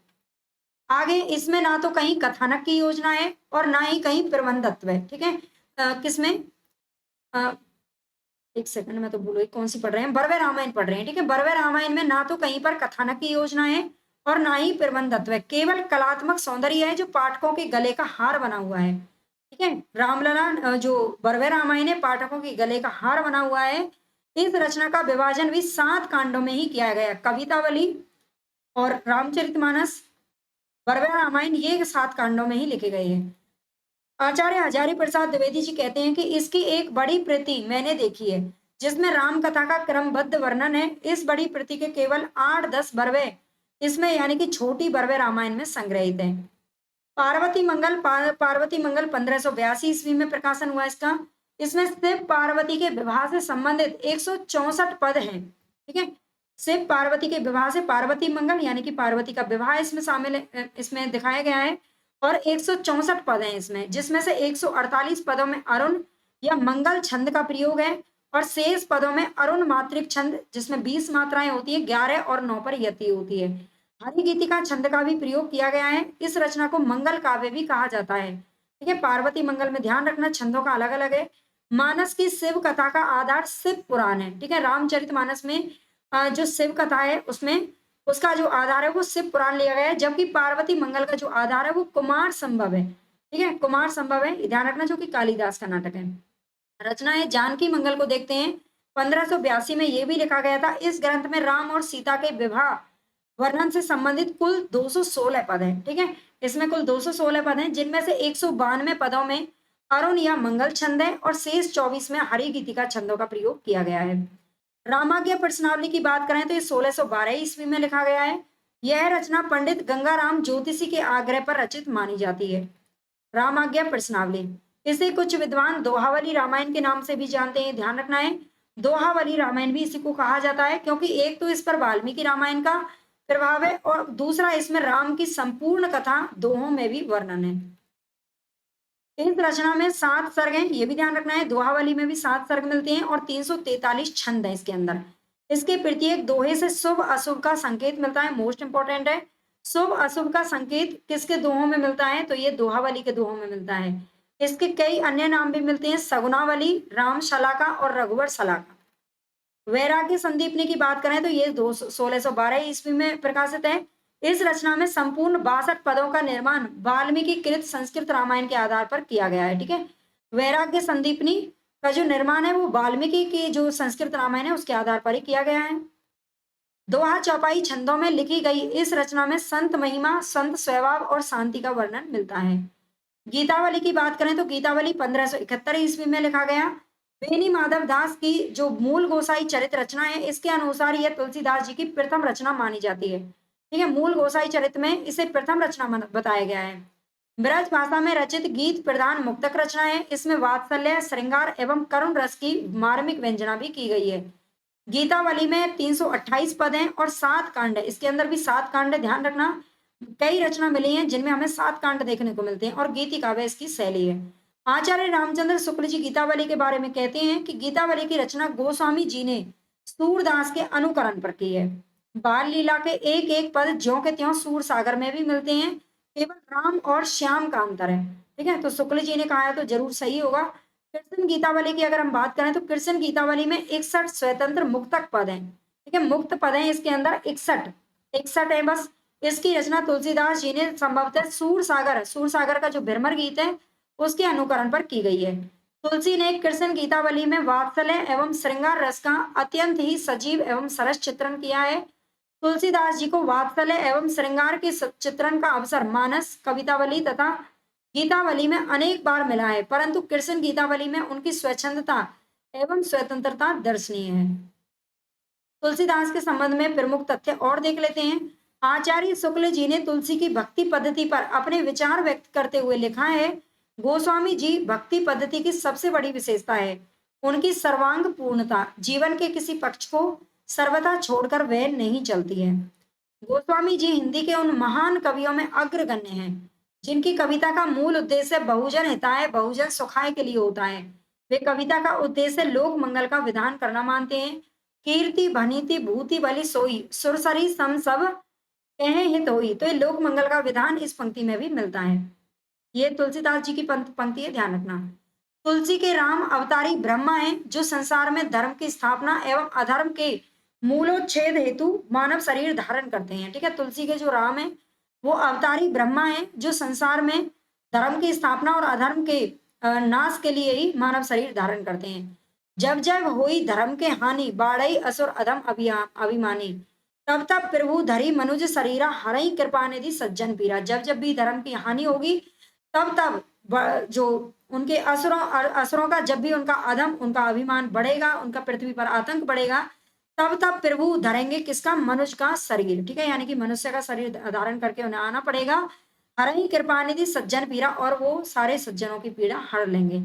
आगे इसमें ना तो कहीं कथानक की योजना है और ना ही कहीं प्रबंधत्व है। ठीक है, किसमें एक सेकंड में तो भूल गई कौन सी पढ़ रहे हैं, बरवे रामायण पढ़ रहे हैं। ठीक है, बरवे रामायण में ना तो कहीं पर कथानक की योजना है और ना ही प्रबंधत्व है, केवल कलात्मक सौंदर्य है जो पाठकों के गले का हार बना हुआ है। ठीक है, रामलला जो बरवे रामायण है पाठकों के गले का हार बना हुआ है। इस रचना का विभाजन भी 7 कांडों में ही किया गया, कवितावली और रामचरितमानस, बरवे रामायण ये 7 कांडों में ही लिखे गए हैं। आचार्य हजारी प्रसाद द्विवेदी जी कहते हैं कि इसकी एक बड़ी प्रति मैंने देखी है जिसमें राम कथा का क्रमबद्ध वर्णन है। इस बड़ी प्रति के केवल 8-10 बरवे इसमें यानी कि छोटी बरवे रामायण में संग्रहित हैं। पार्वती मंगल 1582 ईस्वी में प्रकाशन हुआ इसका। इसमें शिव पार्वती के विवाह से संबंधित 164 पद हैं। ठीक है, शिव पार्वती के विवाह से पार्वती मंगल यानी कि पार्वती का विवाह इसमें शामिल है, इसमें दिखाया गया है और 164 पद हैं इसमें, जिसमें से 148 पदों में अरुण या मंगल छंद का प्रयोग है और शेष पदों में अरुण मात्रिक छंद जिसमें 20 मात्राएं होती है, 11 और 9 पर यति होती है। हरिगीतिका छंद का भी प्रयोग किया गया है। इस रचना को मंगल काव्य भी कहा जाता है। ठीक है, पार्वती मंगल में ध्यान रखना छंदों का अलग अलग है। मानस की शिव कथा का आधार शिव पुराण है। ठीक है, रामचरितमानस में जो शिव कथा है उसमें उसका जो आधार है वो शिव पुराण लिया गया है, जबकि पार्वती मंगल का जो आधार है वो कुमार संभव है। ठीक है, कुमार संभव है, ध्यान रखना, जो कि कालिदास का नाटक है। रचना है जानकी मंगल को देखते हैं। 1582 में ये भी लिखा गया था। इस ग्रंथ में राम और सीता के विवाह वर्णन से संबंधित कुल 216 पद हैं। ठीक है, इसमें कुल 216 पद हैं, जिनमें से 192 पदों में अरुण या मंगल छंद है और शेष 24 में हरिगीतिका छंदों का प्रयोग किया गया है। रामाज्ञा प्रश्नावली की बात करें तो ये 1612 ईस्वी में लिखा गया है। यह रचना पंडित गंगाराम ज्योतिषी के आग्रह पर रचित मानी जाती है। रामाज्ञा प्रश्नावली, इसे कुछ विद्वान दोहावली रामायण के नाम से भी जानते हैं, ध्यान रखना है। दोहावली रामायण भी इसी को कहा जाता है क्योंकि एक तो इस पर वाल्मीकि रामायण का प्रभाव है और दूसरा इसमें राम की संपूर्ण कथा दोहों में भी वर्णन है। इस रचना में 7 सर्ग हैं, ये भी ध्यान रखना है। दोहावली में भी 7 सर्ग मिलते हैं और 343 छंद है इसके अंदर। इसके प्रत्येक दोहे से शुभ अशुभ का संकेत मिलता है, मोस्ट इंपॉर्टेंट है। शुभ अशुभ का संकेत किसके दोहों में मिलता है, तो ये दोहावली के दोहों में मिलता है। इसके कई अन्य नाम भी मिलते हैं, सगुनावली, राम शलाका और रघुवर शलाका। वैराग्य संदीपनी की बात करें तो ये 1612 ईस्वी में प्रकाशित है। इस रचना में संपूर्ण 62 पदों का निर्माण वाल्मीकि कृत संस्कृत रामायण के आधार पर किया गया है। ठीक है, वैराग्य संदीपनी का जो निर्माण है वो वाल्मीकि की जो संस्कृत रामायण है उसके आधार पर ही किया गया है। दोहा चौपाई छंदों में लिखी गई इस रचना में संत महिमा, संत स्वभाव और शांति का वर्णन मिलता है। गीतावली की बात करें तो गीतावली 1571 ईस्वी में लिखा गया। बेनी माधव दास की जो मूल गोसाई चरित रचना है, इसके अनुसार यह तुलसीदास जी की प्रथम रचना मानी जाती है। ठीक है, मूल गोसाई चरित में इसे प्रथम रचना बताया गया है। ब्रज भाषा में रचित गीत प्रधान मुक्तक रचना है। इसमें वात्सल्य, श्रृंगार एवं करुण रस की मार्मिक व्यंजना भी की गई है। गीतावली में 328 पद हैं और 7 कांड है। इसके अंदर भी 7 कांड है, ध्यान रखना। कई रचना मिली हैं जिनमें हमें 7 कांड देखने को मिलते हैं और गीति काव्य इसकी शैली है। आचार्य रामचंद्र शुक्ल जी गीतावली के बारे में कहते हैं कि गीतावली की रचना गोस्वामी जी ने सूरदास के अनुकरण पर की है। बाल लीला के एक एक पद ज्यों के त्यों सूर सागर में भी मिलते हैं, केवल राम और श्याम का अंतर है। ठीक है, तो शुक्ल जी ने कहा है तो जरूर सही होगा। कृष्ण गीतावली की अगर हम बात करें तो कृष्ण गीतावली में 61 स्वतंत्र मुक्तक पद हैं। ठीक है, मुक्त पद हैं इसके अंदर 61 है बस। इसकी रचना तुलसीदास जी ने संभवतः सूर सागर का जो भ्रमर गीत है उसके अनुकरण पर की गई है। तुलसी ने कृष्ण गीतावली में वात्सल्य एवं श्रृंगार रस का अत्यंत ही सजीव एवं सरस चित्रण किया है। तुलसीदास जी को वात्सल्य एवं श्रृंगार के चित्रण का अवसर मानस, कवितावली तथा गीतावली में अनेक बार मिला है, परंतु कृष्ण गीतावली में उनकी स्वच्छंदता एवं स्वतंत्रता दर्शनीय है। तुलसीदास के संबंध में प्रमुख तथ्य और देख लेते हैं। आचार्य शुक्ल जी ने तुलसी की भक्ति पद्धति पर अपने विचार व्यक्त करते हुए लिखा है, गोस्वामी जी भक्ति पद्धति की सबसे बड़ी विशेषता है उनकी सर्वांग पूर्णता। जीवन के किसी पक्ष को सर्वथा छोड़कर वह नहीं चलती है। गोस्वामी जी हिंदी के उन महान कवियों में अग्रगण्य हैं जिनकी कविता का मूल उद्देश्य बहुजन हिताय बहुजन सुखाय के लिए होता है। वे कविता का उद्देश्य लोक मंगल का विधान करना मानते हैं। कीर्ति भनीति भूति बलि सोई सुरसरी सम सब कहें हित होई, तो ये लोक मंगल का विधान इस पंक्ति में भी मिलता है। ये तुलसीदास जी की पंक्ति है, ध्यान रखना। तुलसी के राम अवतारी ब्रह्मा हैं जो संसार में धर्म की स्थापना एवं अधर्म के मूलोच्छेद हेतु मानव शरीर धारण करते हैं। ठीक है, तुलसी के जो राम है वो अवतारी ब्रह्मा है जो संसार में धर्म की स्थापना और अधर्म के नाश के लिए ही मानव शरीर धारण करते हैं। जब जब हुई धर्म के हानि बाढ़ई असुर अधम अभिमानी, तब तब प्रभु धरी मनुज शरीरा हरई कृपा निधि सज्जन पीरा। जब जब भी धर्म की हानि होगी तब तब जो उनके असुरों का जब भी उनका अधम उनका अभिमान बढ़ेगा, उनका पृथ्वी पर आतंक बढ़ेगा, तब तब प्रभु धरेंगे किसका? मनुष्य का शरीर। ठीक है, यानी कि मनुष्य का शरीर धारण करके उन्हें आना पड़ेगा। हरई कृपा निधि सज्जन पीरा, और वो सारे सज्जनों की पीड़ा हर लेंगे।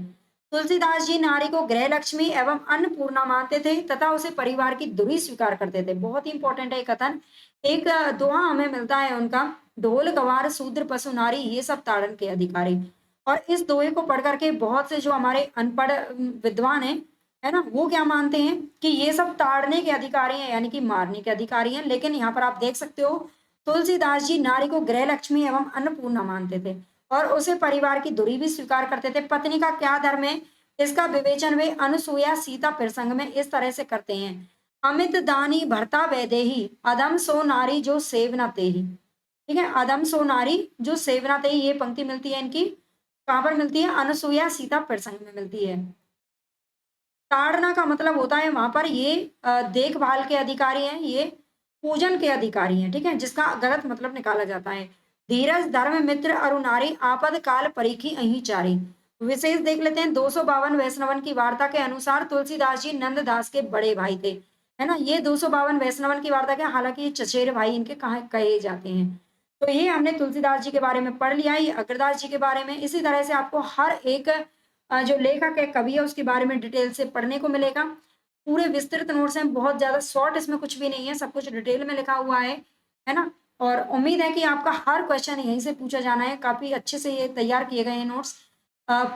तुलसीदास जी नारी को गृह लक्ष्मी एवं अन्नपूर्णा मानते थे तथा उसे परिवार की धुरी स्वीकार करते थे। बहुत ही इंपॉर्टेंट है कथन। एक दोहा हमें मिलता है उनका, ढोल गवार शूद्र पशु नारी ये सब ताड़न के अधिकारी। और इस दोहे को पढ़ करके बहुत से जो हमारे अनपढ़ विद्वान है ना, वो क्या मानते हैं कि ये सब ताड़ने के अधिकारी हैं, यानी कि मारने के अधिकारी हैं। लेकिन यहाँ पर आप देख सकते हो तुलसीदास जी नारी को गृह लक्ष्मी एवं अन्नपूर्णा मानते थे और उसे परिवार की धुरी भी स्वीकार करते थे। पत्नी का क्या धर्म है इसका विवेचन वे अनुसूया सीता प्रसंग में इस तरह से करते हैं। अमित दानी भरता वैदेही अदम सो नारी जो सेवना तेही। ठीक है, अदम सो नारी जो सेवना तेही, ये पंक्ति मिलती है इनकी कहां पर मिलती है? अनुसूया सीता प्रसंग में मिलती है। ताड़ना का मतलब होता है वहां पर ये देखभाल के अधिकारी हैं, ये पूजन के अधिकारी हैं। ठीक है, जिसका गलत मतलब निकाला जाता है। धीरज धर्म मित्र अरुनारी आपद काल परीखी अही चारी। विशेष देख लेते हैं 252 वैष्णवन की वार्ता के अनुसार तुलसीदास जी नंददास के बड़े भाई थे, है ना। ये 252 वैष्णवन की वार्ता के, हालांकि ये चचेरे भाई इनके कहे जाते हैं। तो ये हमने तुलसीदास जी के बारे में पढ़ लिया, ये अग्रदास जी के बारे में। इसी तरह से आपको हर एक जो लेखक है कवि है उसके बारे में डिटेल से पढ़ने को मिलेगा। पूरे विस्तृत नोट्स हैं, बहुत ज्यादा शॉर्ट इसमें कुछ भी नहीं है, सब कुछ डिटेल में लिखा हुआ है ना। और उम्मीद है कि आपका हर क्वेश्चन यहीं से पूछा जाना है। काफी अच्छे से ये तैयार किए गए हैं नोट्स।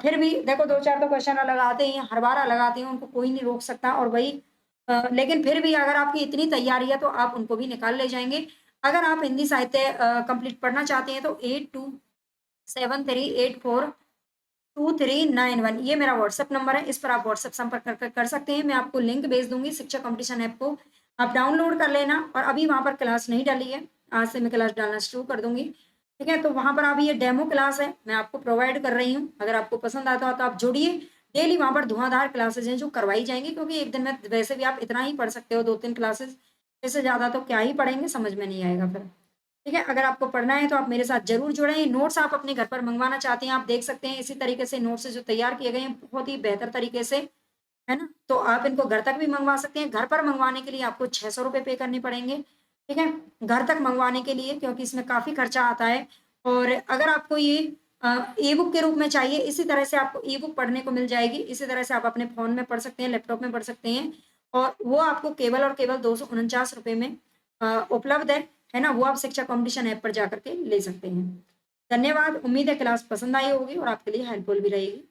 फिर भी देखो 2-4 तो क्वेश्चन अलग आते ही हैं, हर बार अलग आते हैं, उनको कोई नहीं रोक सकता। और वही लेकिन फिर भी अगर आपकी इतनी तैयारी है तो आप उनको भी निकाल ले जाएंगे। अगर आप हिंदी साहित्य कंप्लीट पढ़ना चाहते हैं तो 8273842391 ये मेरा व्हाट्सएप नंबर है, इस पर आप व्हाट्सएप संपर्क कर सकते हैं। मैं आपको लिंक भेज दूंगी शिक्षा कंपटीशन ऐप को, आप डाउनलोड कर लेना। और अभी वहां पर क्लास नहीं डाली है, आज से मैं क्लास डालना शुरू कर दूंगी। ठीक है, तो वहां पर अभी ये डेमो क्लास है, मैं आपको प्रोवाइड कर रही हूँ। अगर आपको पसंद आता हो तो आप जुड़िए। डेली वहां पर धुआंधार क्लासेज हैं जो करवाई जाएंगी, क्योंकि एक दिन में वैसे भी आप इतना ही पढ़ सकते हो, 2-3 क्लासेज, इससे ज्यादा तो क्या ही पढ़ेंगे, समझ में नहीं आएगा फिर। ठीक है, अगर आपको पढ़ना है तो आप मेरे साथ जरूर जुड़ें। नोट्स आप अपने घर पर मंगवाना चाहते हैं, आप देख सकते हैं इसी तरीके से नोट्स जो तैयार किए गए हैं बहुत ही बेहतर तरीके से, है ना। तो आप इनको घर तक भी मंगवा सकते हैं। घर पर मंगवाने के लिए आपको 600 रुपये पे करने पड़ेंगे। ठीक है, घर तक मंगवाने के लिए, क्योंकि इसमें काफी खर्चा आता है। और अगर आपको ये ई बुक के रूप में चाहिए, इसी तरह से आपको ई बुक पढ़ने को मिल जाएगी। इसी तरह से आप अपने फोन में पढ़ सकते हैं, लैपटॉप में पढ़ सकते हैं, और वो आपको केवल और केवल 249 रुपये में उपलब्ध है ना। वो आप शिक्षा कंपटीशन ऐप पर जाकर के ले सकते हैं। धन्यवाद, उम्मीद है क्लास पसंद आई होगी और आपके लिए हेल्पफुल भी रहेगी।